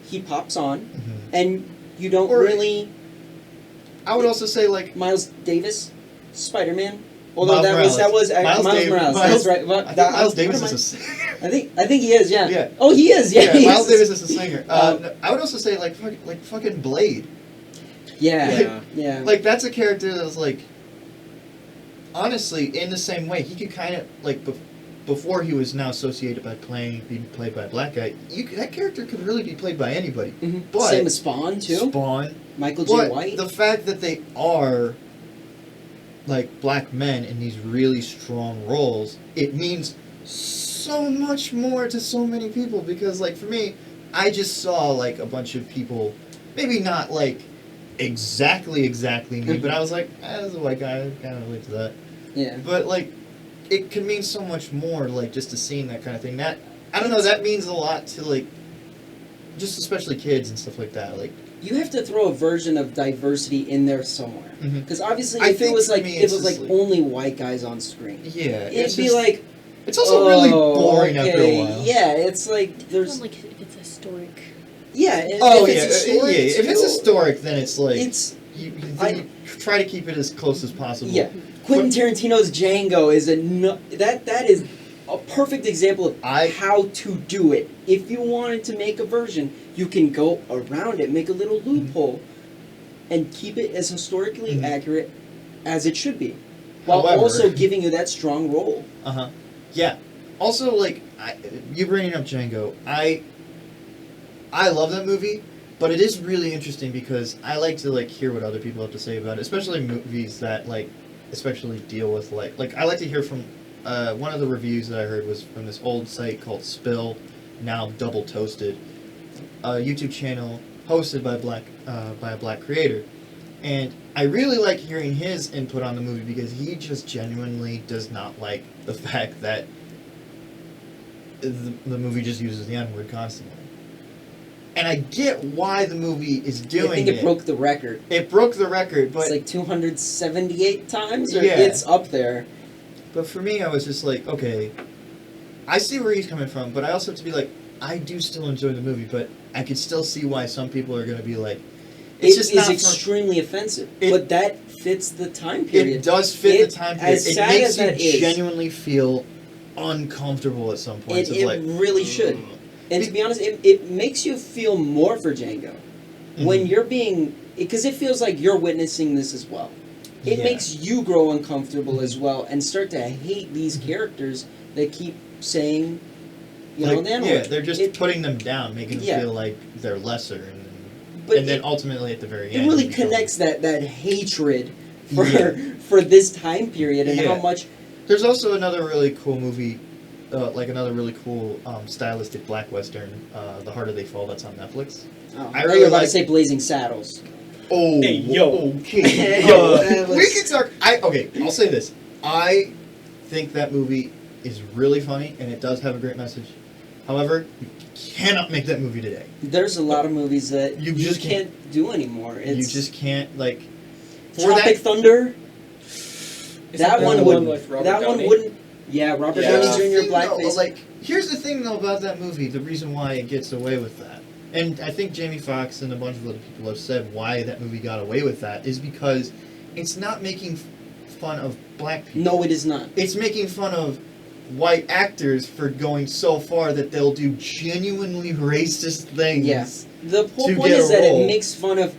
he pops on, and you don't Or- really I would also say, like, Miles Davis, Spider-Man. Although Miles that was Morales. Miles Morales. Miles- That's right. I think Miles Davis what am is a singer. I think he is. Yeah. Yeah. Oh, he is. Yeah. he Miles is. Davis is a singer. I would also say, like fucking Blade. Yeah. Like, that's a character that was, like, honestly, in the same way, he could kind of, like, before he was now associated by being played by a black guy, that character could really be played by anybody. Mm-hmm. But Same as Spawn, too. Spawn. Michael J. But White. the fact that they are, like, black men in these really strong roles, it means so much more to so many people, because, like, for me, I just saw, like, a bunch of people, maybe not, like, exactly me, but I was like, as a white guy, I kind of relate to that. Yeah. But, like, it can mean so much more, like, just to seeing that kind of thing. That, I don't know, that means a lot to, like, just especially kids and stuff like that. Like, you have to throw a version of diversity in there somewhere. Mhm. Because obviously, I if it think was for like me, it it's was just like like- only white guys on screen, yeah. it'd be like, it's also really boring okay, after a while. Yeah, it's like there's Like if it's historic. Oh, if yeah. it's historic, Yeah, if it's too, historic, then it's like, it's you I- try to keep it as close as possible. yeah. Quentin Tarantino's Django is that is a perfect example of how to do it. If you wanted to make a version, you can go around it, make a little loophole, and keep it as historically accurate as it should be, while However- also giving you that strong role. Uh-huh. Yeah. Also, like, you bringing up Django, I love that movie, but it is really interesting because I like to, like, hear what other people have to say about it, especially movies that, like, especially deal with, like I like to hear from, one of the reviews that I heard was from this old site called Spill, now Double Toasted, a YouTube channel hosted by a black creator. And I really like hearing his input on the movie because he just genuinely does not like the fact that the movie just uses the N-word constantly. And I get why the movie is doing I think it broke the record. It broke the record, but It's like 278 times, or Yeah. it's up there. but for me, I was just like, okay, I see where he's coming from, but I also have to be like, I do still enjoy the movie, but I could still see why some people are going to be like, it's It just is not for, extremely offensive, It- but that fits the time period. it does fit It- the time period. as It sad makes as you that is- genuinely feel uncomfortable at some points. It of like, really should. And to be honest, it makes you feel more for Django when Mhm. you're being, because it feels like you're witnessing this as well. It Yeah. makes you grow uncomfortable as well and start to hate these Mm-hmm. characters that keep saying, you like, know, the yeah, N-word. they're just It- putting them down, making them Yeah. feel like they're lesser, But and then it- ultimately at the very It end, really you become- connects that hatred for Yeah. for this time period and Yeah. how much. There's also another really cool movie, like another really cool stylistic black western, The Harder They Fall. That's on Netflix. Oh, I I really really about like- to say Blazing Saddles. Oh, Hey, yo. okay. That was- We can talk. Okay, I'll say this. I think that movie is really funny, and it does have a great message. However, you cannot make that movie today. There's a lot of movies that You you just just can't do anymore. It's You just can't, like, for Tropic that. Thunder. Is That the one would. with Robert That one Downey? wouldn't. Yeah, Robert Yeah. Downey Here's the Jr. thing, blackface. though, like, here's the thing though about that movie. The reason why it gets away with that, and I think Jamie Foxx and a bunch of other people have said why that movie got away with that, is because it's not making fun of black people. No, it is not. It's making fun of white actors for going so far that they'll do genuinely racist things. Yes. The whole To point get is a that role. it makes fun of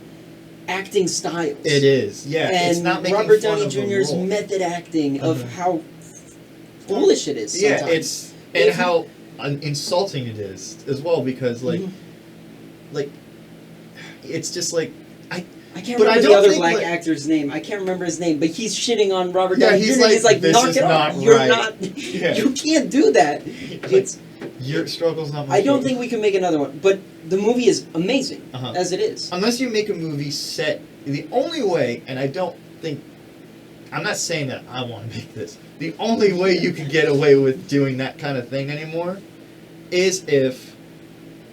acting styles. It is, yeah. And it's not making Robert fun Downey of a Jr.'s role. method acting of Mhm. how foolish it is. Yeah, Sometimes. it's and If- how insulting it is as well, because like, Mhm. like, it's just like I can't But I remember the don't other think, black like- actor's name. I can't remember his name, but he's shitting on Robert Yeah, Downey he's Jr. like, he's like, "This knock is it off. not You're right." not. Yeah. You can't do that. It's. your struggle's not my I don't struggle. think we can make another one, but the movie is amazing Uh-huh. as it is. Unless you make a movie set, the only way, and I don't think, I'm not saying that I want to make this, the only way you can get away with doing that kind of thing anymore is if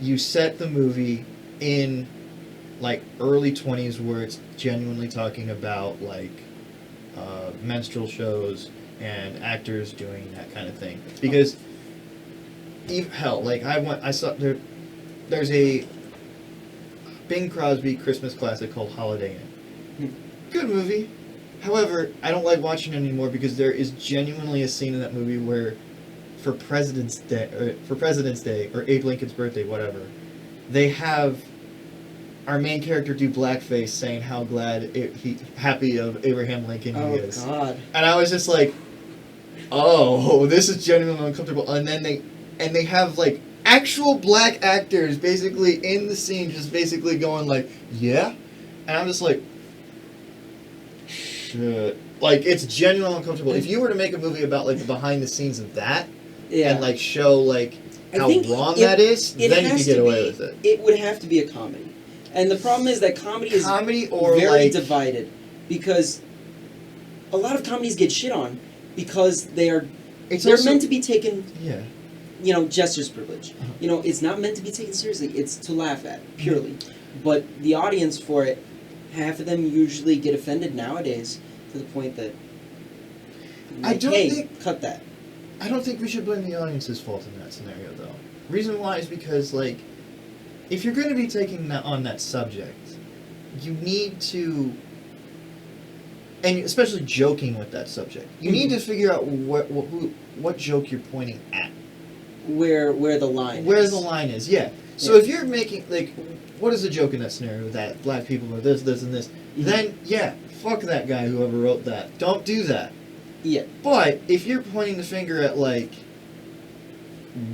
you set the movie in, like, early 20s where it's genuinely talking about, like, menstrual shows and actors doing that kind of thing. Because, hell, like, I saw, there's a Bing Crosby Christmas classic called Holiday Inn. Good movie. However, I don't like watching it anymore because there is genuinely a scene in that movie where, for President's Day or Abe Lincoln's birthday, whatever, they have our main character do blackface saying how he happy of Abraham Lincoln he Oh is. God. And I was just like, oh, this is genuinely uncomfortable. And then they have like actual black actors basically in the scene just basically going like, yeah. And I'm just like, shit. Like, it's genuinely uncomfortable. If you were to make a movie about like the behind the scenes of that Yeah. and like show like I how think wrong that is, it then you has could get to away be- with it. It would have to be a comedy, and the problem is that comedy or very like divided, because a lot of comedies get shit on because they're also, meant to be taken, yeah. jester's privilege. Uh-huh. It's not meant to be taken seriously. It's to laugh at purely, but the audience for it, half of them usually get offended nowadays to the point that I like, don't hey, think- cut that. I don't think we should blame the audience's fault in that scenario, though. Reason why is because, like, if you're going to be taking on that subject, you need to, and especially joking with that subject, you need to figure out what joke you're pointing at. Where the line Where is. the line is, yeah. So Yeah. if you're making, like, what is the joke in that scenario? That black people are this, and this. Mhm. Then, yeah, fuck that guy, whoever wrote that. Don't do that. Yeah. But if you're pointing the finger at like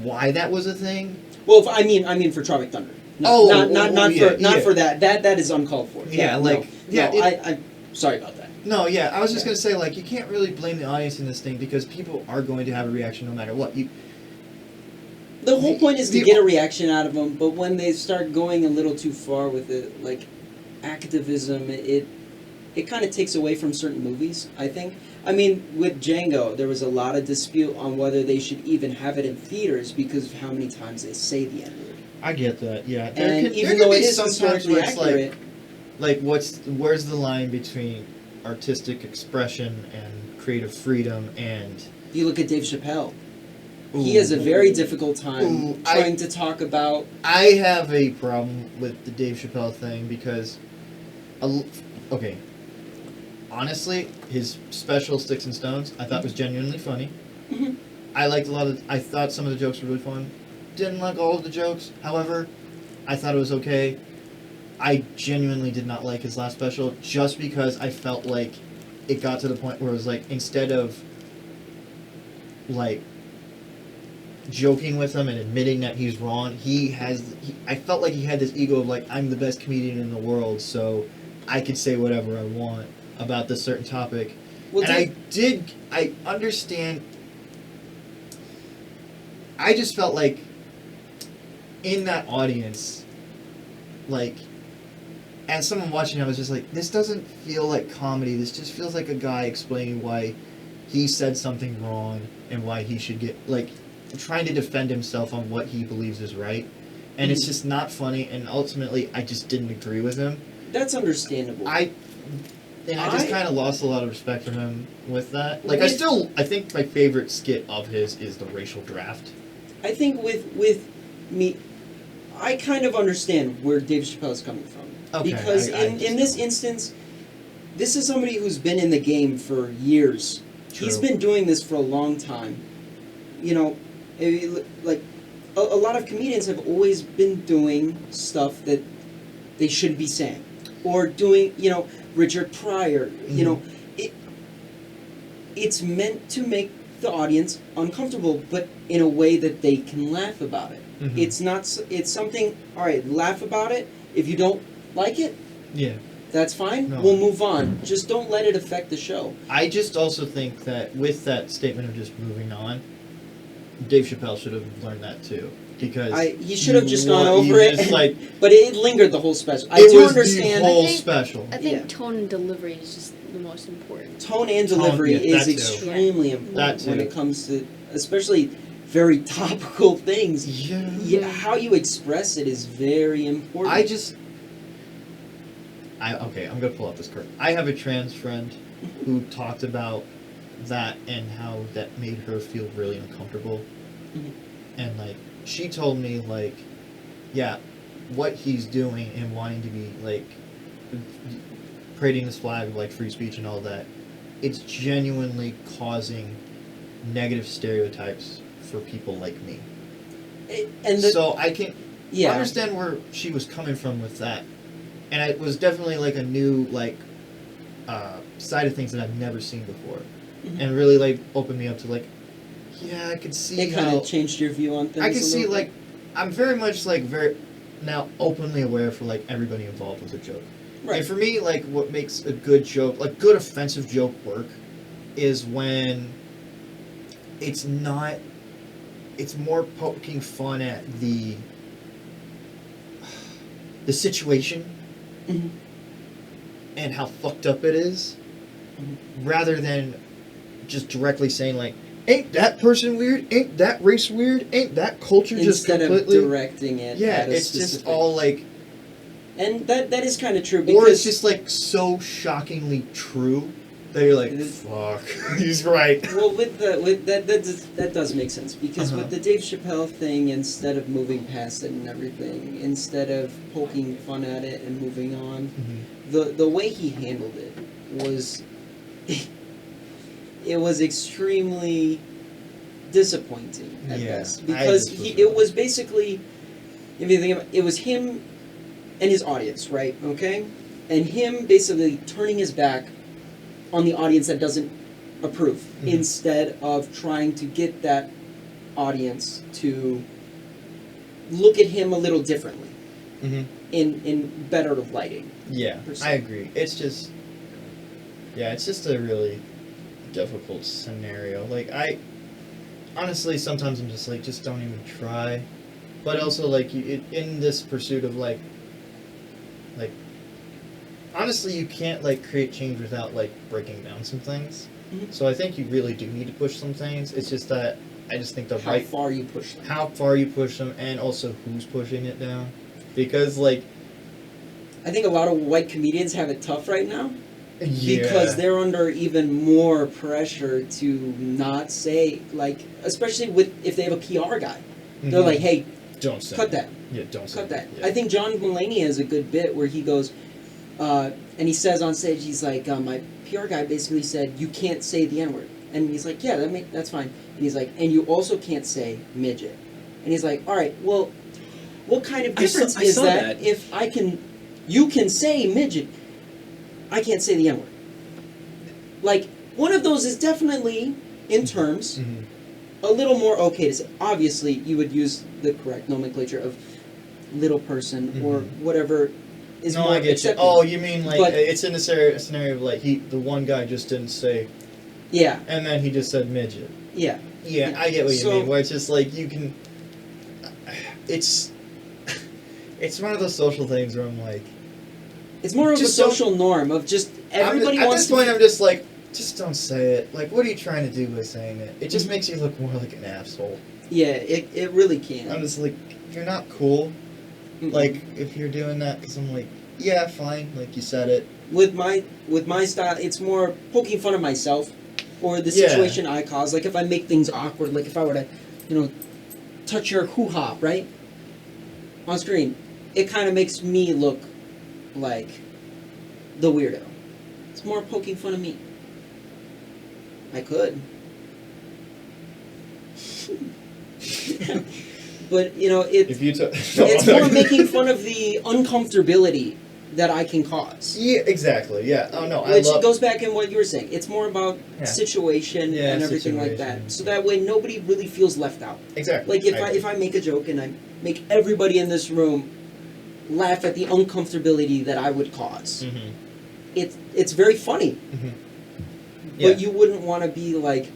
why that was a thing, Well, I mean for Tropic Thunder. No, not for that. That is uncalled for. Yeah, no, like- yeah, no, I'm sorry about that. no, yeah, I was just Yeah. gonna say like you can't really blame the audience in this thing because people are going to have a reaction no matter what. The whole point is to the- get a reaction out of them, but when they start going a little too far with it, like activism, it kind of takes away from certain movies, I think. I mean, with Django, there was a lot of dispute on whether they should even have it in theaters because of how many times they say the N-word. I get that, yeah. And even though it is historically where it's accurate, like where's the line between artistic expression and creative freedom and if you look at Dave Chappelle, he Ooh. has a very difficult time Ooh, trying to talk about. I have a problem with the Dave Chappelle thing because, okay, honestly, his special Sticks and Stones I thought was genuinely funny. Mhm. I liked I thought some of the jokes were really fun. Didn't like all of the jokes. However, I thought it was okay. I genuinely did not like his last special just because I felt like it got to the point where it was like instead of like joking with him and admitting that he's wrong, I felt like he had this ego of like, I'm the best comedian in the world, so I can say whatever I want about this certain topic. Well, And I understand. I just felt like in that audience, like, as someone watching, I was just like, this doesn't feel like comedy. This just feels like a guy explaining why he said something wrong and why he should get, like, trying to defend himself on what he believes is right. And it's just not funny, and ultimately, I just didn't agree with him. that's understandable. I just kind of lost a lot of respect for him with that. Like, With- I think my favorite skit of his is the racial draft. I think with me, I kind of understand where Dave Chappelle is coming from. Okay, Because I in this instance, this is somebody who's been in the game for years. He's True. been doing this for a long time. Like a lot of comedians have always been doing stuff that they shouldn't be saying, or doing. Richard Pryor. It's meant to make the audience uncomfortable, but in a way that they can laugh about it. Mhm. It's not. It's something. All right, laugh about it. If you don't like it, Yeah. that's fine. No. We'll move on. Just don't let it affect the show. I just also think that with that statement of just moving on, Dave Chappelle should have learned that too. Because He should have just gone he over it, just, like, but it lingered the whole special. I it do was understand. the whole I think- special. I think Yeah. tone and delivery is just the most important. Tone and delivery yeah, that is too. extremely important That when too. it comes to, especially very topical things. Yeah. How you express it is very important. I'm gonna pull out this card. I have a trans friend who talked about that and how that made her feel really uncomfortable. Mhm. And like she told me like, yeah, what he's doing and wanting to be like parading this flag of like free speech and all that, it's genuinely causing negative stereotypes for people like me. And the, So I can yeah, understand where she was coming from with that. and it was definitely like a new like side of things that I've never seen before, and really like opened me up to like, yeah, I could see It kind how of changed your view on things. I can a see little like bit? I'm very much like very now openly aware for like everybody involved with a joke. Right. And for me, like what makes a good joke, like good offensive joke work, is when it's not. It's more poking fun at the situation Mhm. and how fucked up it is, rather than just directly saying like, "Ain't that person weird? Ain't that race weird? Ain't that culture just Instead completely?" of directing it. Yeah, at a it's specific, just all like, and that is kind of true or because it's just like so shockingly true that you're like, It is- "Fuck, he's right." well, with that does make sense because Uh-huh. with the Dave Chappelle thing, instead of moving past it and everything, instead of poking fun at it and moving on, the way he handled it was it was extremely disappointing at Yeah, best I because just was it was basically, if you think about it, was him and his audience, right? Okay, and him basically turning his back on the audience that doesn't approve instead of trying to get that audience to look at him a little differently Mm-hmm. in better lighting. Yeah, per se. I agree. It's just, yeah, it's just a really difficult scenario. Like, honestly, sometimes I'm just like, just don't even try. But also, like, in this pursuit of, like, honestly, you can't, like, create change without, like, breaking down some things. Mhm. So I think you really do need to push some things. It's just that I just think How far you push them. how far you push them, and also who's pushing it down. Because, like, I think a lot of white comedians have it tough right now yeah. because they're under even more pressure to not say, like, especially with if they have a PR guy. They're Mhm. like, hey, Don't say cut it. that. Yeah, don't say Cut that. Yeah. I think John Mulaney has a good bit where he goes, and he says on stage, he's like, my PR guy basically said, you can't say the N word. And he's like, yeah, that's fine. And he's like, and you also can't say midget. And he's like, all right, well, what kind of I saw- difference I is saw that, that. if you can say midget, I can't say the N word? Like, one of those is definitely, in terms, Mhm. a little more okay to say. Obviously, you would use the correct nomenclature of little person or Mhm. whatever is No, more I get you. accepted. Oh, you mean like But- it's in a scenario of like the one guy just didn't say, Yeah, and then he just said midget. yeah. Yeah, Yeah. I get what you So- mean. Where it's just like you can, it's, it's one of those social things where I'm like, It's more of a Just don't- social norm of just everybody at wants this to point be- I'm just like, just don't say it. Like, what are you trying to do with saying it? It just Mhm. makes you look more like an asshole. Yeah, it really can. I'm just like, you're not cool. Mm-mm. Like, if you're doing that, because I'm like, yeah, fine. Like you said it. with my style, it's more poking fun of myself or the Yeah. situation I cause. Like if I make things awkward, like if I were to, touch your hoo-ha, right? On screen, it kind of makes me look like the weirdo. It's more poking fun of me. I could. But, If you took, it's more making fun of the uncomfortability that I can cause. Yeah, exactly. Yeah. Oh no, Which I love. goes back in what you were saying. It's more about Yeah. situation Yeah, and everything like situation. that. So that way nobody really feels left out. Exactly. Like if I make a joke and I make everybody in this room laugh at the uncomfortability that I would cause, Mm-hmm. it's very funny. Mm-hmm. But you wouldn't want to be like,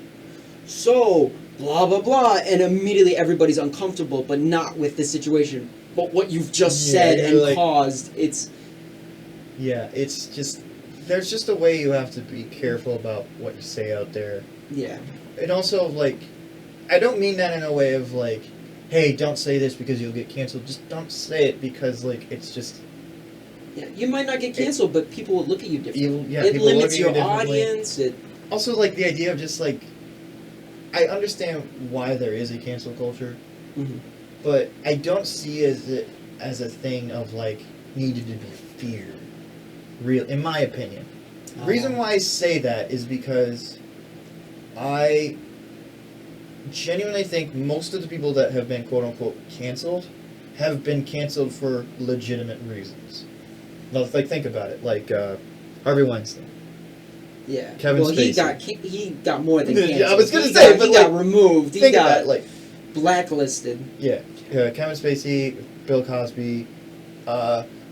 so blah blah blah, and immediately everybody's uncomfortable, but not with the situation. But what you've just Yeah, said you're and like- caused, it's Yeah, it's just there's just a way you have to be careful about what you say out there. yeah. And also, like, I don't mean that in a way of like, hey, don't say this because you'll get canceled. Just don't say it because like it's just Yeah, you might not get canceled, but people will look at you differently. yeah. It people look limits at you your differently. audience. Also, like the idea of just like, I understand why there is a cancel culture, Mhm. but I don't see it as a thing of like needed to be feared. Real, in my opinion. The reason why I say that is because I genuinely think most of the people that have been quote unquote canceled have been canceled for legitimate reasons. Like, think about it. Like, Harvey Weinstein. Yeah. Kevin well, Spacey. he got more than Yeah, canceled. I was gonna He say, got, but, he got removed. He Think got about it. Like, blacklisted. yeah, Kevin Spacey, Bill Cosby.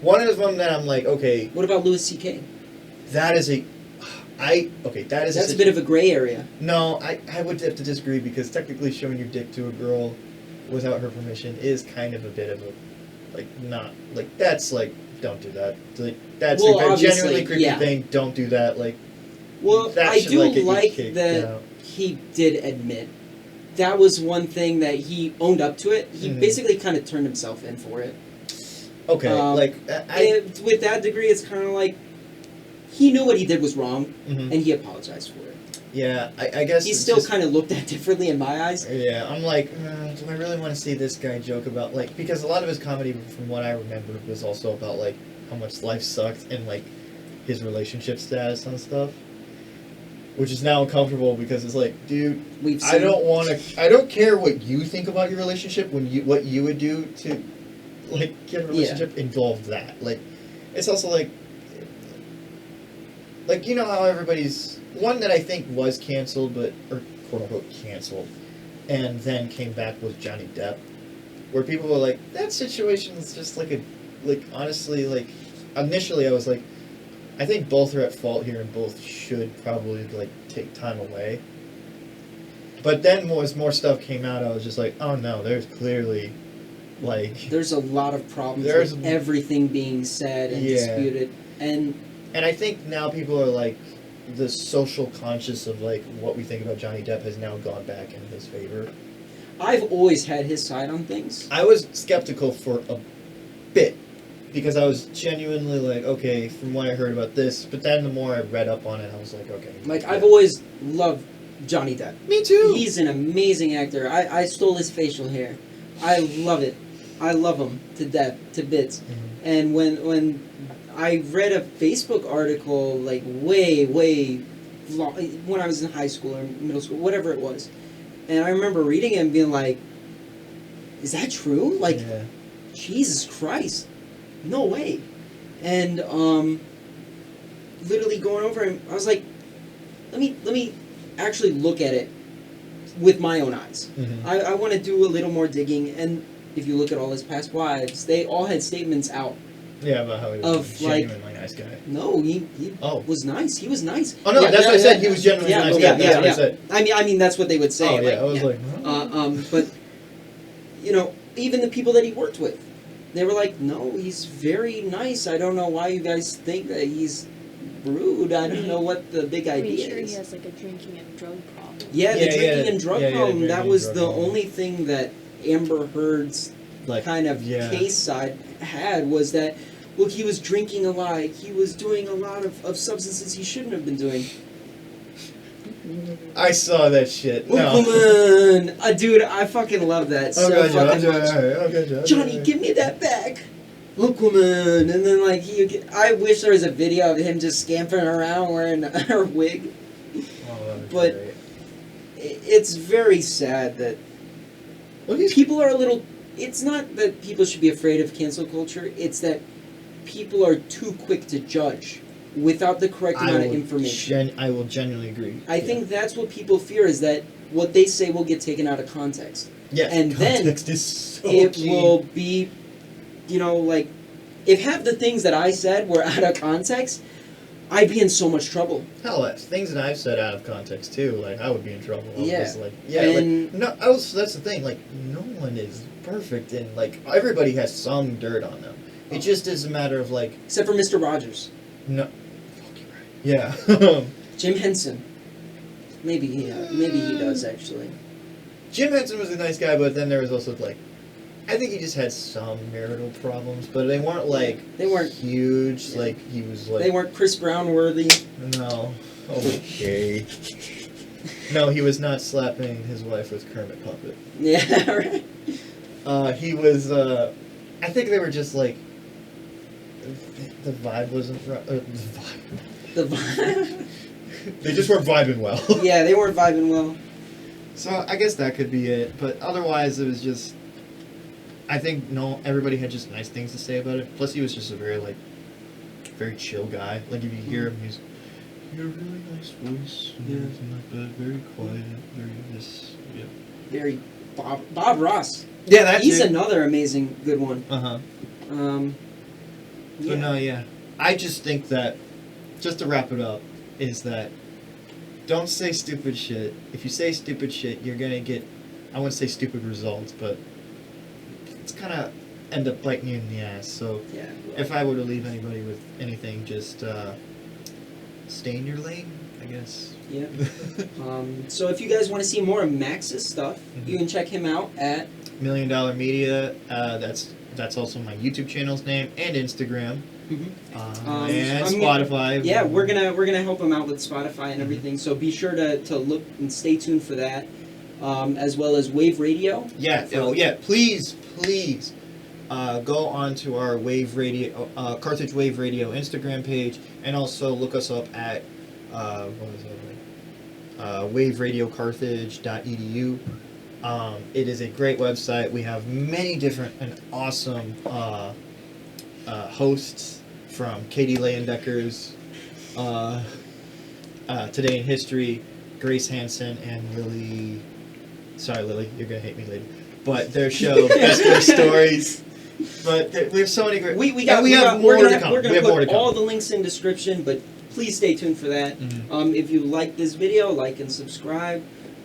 One of them that I'm like, okay, What about Louis C.K.? that is a. That is That's a bit of a gray area. No, I would have to disagree because technically showing your dick to a girl without her permission is kind of a bit of a, like, not, like, that's, like, don't do that. Like, that's Well, a obviously, genuinely creepy yeah. thing, don't do that, like, Well, that I should, do get you like kicked that out. he did admit. That was one thing that he owned up to it. He Mhm. basically kind of turned himself in for it. Okay, like, And with that degree, it's kind of like he knew what he did was wrong, Mhm. and he apologized for it. Yeah, I guess He's it's still just- kind of looked at differently in my eyes. Yeah, I'm like, do I really want to see this guy joke about, like, because a lot of his comedy, from what I remember, was also about, like, how much life sucked and, like, his relationship status and stuff. Which is now uncomfortable because it's like, dude, We've seen I don't care what you think about your relationship what you would do to, like, get a relationship involved that. Like, it's also like, you know how everybody's, one that I think was canceled, or quote unquote canceled, and then came back was Johnny Depp, where people were like, that situation is just like honestly, like, initially I was like, I think both are at fault here and both should probably, like, take time away. But then as more stuff came out, I was just like, oh no, there's clearly, like... There's a lot of problems There's- with everything being said and Yeah. disputed. And And I think now people are, like, the social conscious of, like, what we think about Johnny Depp has now gone back in his favor. I've always had his side on things. I was skeptical for a bit, because I was genuinely like, okay, from what I heard about this, but then the more I read up on it, I was like, okay. Like, yeah. I've always loved Johnny Depp. Me too! He's an amazing actor. I stole his facial hair. I love it. I love him to death, to bits. Mhm. And when I read a Facebook article, like, way long, when I was in high school or middle school, whatever it was, and I remember reading it and being like, is that true? Like, Yeah. Jesus Christ, no way. And literally going over and I was like, let me actually look at it with my own eyes. Mhm. I want to do a little more digging, and if you look at all his past wives, they all had statements out. Yeah, about how he was Of, a genuinely nice guy. No, he Oh. was nice. He was nice. Oh no, Yeah, that's yeah, what I said. yeah. He was genuinely Yeah, a nice yeah, guy. That's yeah, what yeah. I said. I mean that's what they would say. Oh yeah, I was like, huh? But you know, even the people that he worked with, they were like, no, he's very nice. I don't know why you guys think that he's rude. I don't know what the big I idea mean, sure, is. he has like a drinking and drug problem. Yeah, the Yeah, drinking yeah. and drug Yeah, yeah, problem. That drinking was and the drug problem. only thing that Amber Heard's Like, kind of yeah. case side had was that, look, he was drinking a lot. He was doing a lot of substances he shouldn't have been doing. I saw that shit. Oh, No. come on. Dude, I fucking love that so Okay, John. fucking much. Okay, John. Johnny, give me that back. Aquaman, and then like I wish there was a video of him just scampering around wearing her wig. Oh, that'd be But- great. It's very sad that Well, he's people are a little. It's not that people should be afraid of cancel culture. It's that people are too quick to judge without the correct amount of information. I will genuinely agree. I think that's what people fear is that what they say will get taken out of context. yes, and then context is so It key. will be, you know, like, if half the things that I said were out of context, I'd be in so much trouble. Hell, that's things that I've said out of context too. Like, I would be in trouble. I was Yeah. just like, yeah, And- like, no. That's the thing. Like, no one is perfect, and like everybody has some dirt on them. It just is a matter of like, Except for Mr. Rogers. no, fuck you right. Yeah. Jim Henson. Maybe he does, actually. Jim Henson was a nice guy, but then there was also like, I think he just had some marital problems, but they weren't like They weren't- huge. yeah. Like he was like They weren't Chris Brown worthy. no. Okay. No, he was not slapping his wife with Kermit Puppet. Yeah, right. He was. I think they were just like. The vibe wasn't right. The vibe. The vi- They just weren't vibing well. yeah, they weren't vibing well. So I guess that could be it, but otherwise it was just. I think everybody had just nice things to say about it. Plus, he was just a very like very chill guy. Like if you hear him, he's a really nice voice. Yeah. Everything like that. Very quiet. Very this. Yeah. Very Bob Ross. Yeah, that's He's another amazing good one. Uh-huh. Yeah. But no, yeah. I just think that, just to wrap it up, is that don't say stupid shit. If you say stupid shit, you're gonna get, I wouldn't say stupid results, but it's gonna end up biting you in the ass. So Yeah. if I were to leave anybody with anything, just stay in your lane, I guess. Yeah. So if you guys want to see more of Max's stuff, you can check him out at $1 Million Media. That's also my YouTube channel's name and Instagram. And I'm Spotify. Yeah, we're gonna help him out with Spotify and everything. So be sure to look and stay tuned for that, as well as Wave Radio. Yeah. Oh, yeah. Please go on to our Wave Radio, Carthage Wave Radio Instagram page, and also look us up at waveradiocarthage.edu. It is a great website. We have many different and awesome hosts, from Katie Leyendeckers, Today in History, Grace Hansen, and Lily. Sorry, Lily, you're gonna hate me later. But their show, Best Girl Stories. But we have so many great. We have more to come. We're We gonna have more to put come. all the links in description, but please stay tuned for that. If you like this video, like and subscribe.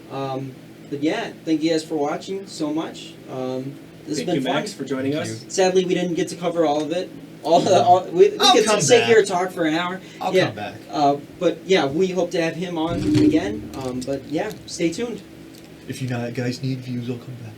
But yeah, thank you guys for watching so much. This has Thank been you, fun. Max, for joining Thank us. Sadly, we didn't get to cover all of it. We I'll could come sit back. here and talk for an hour. I'll Yeah. come back. But yeah, we hope to have him on again. But yeah, stay tuned. If you guys need views, I'll come back.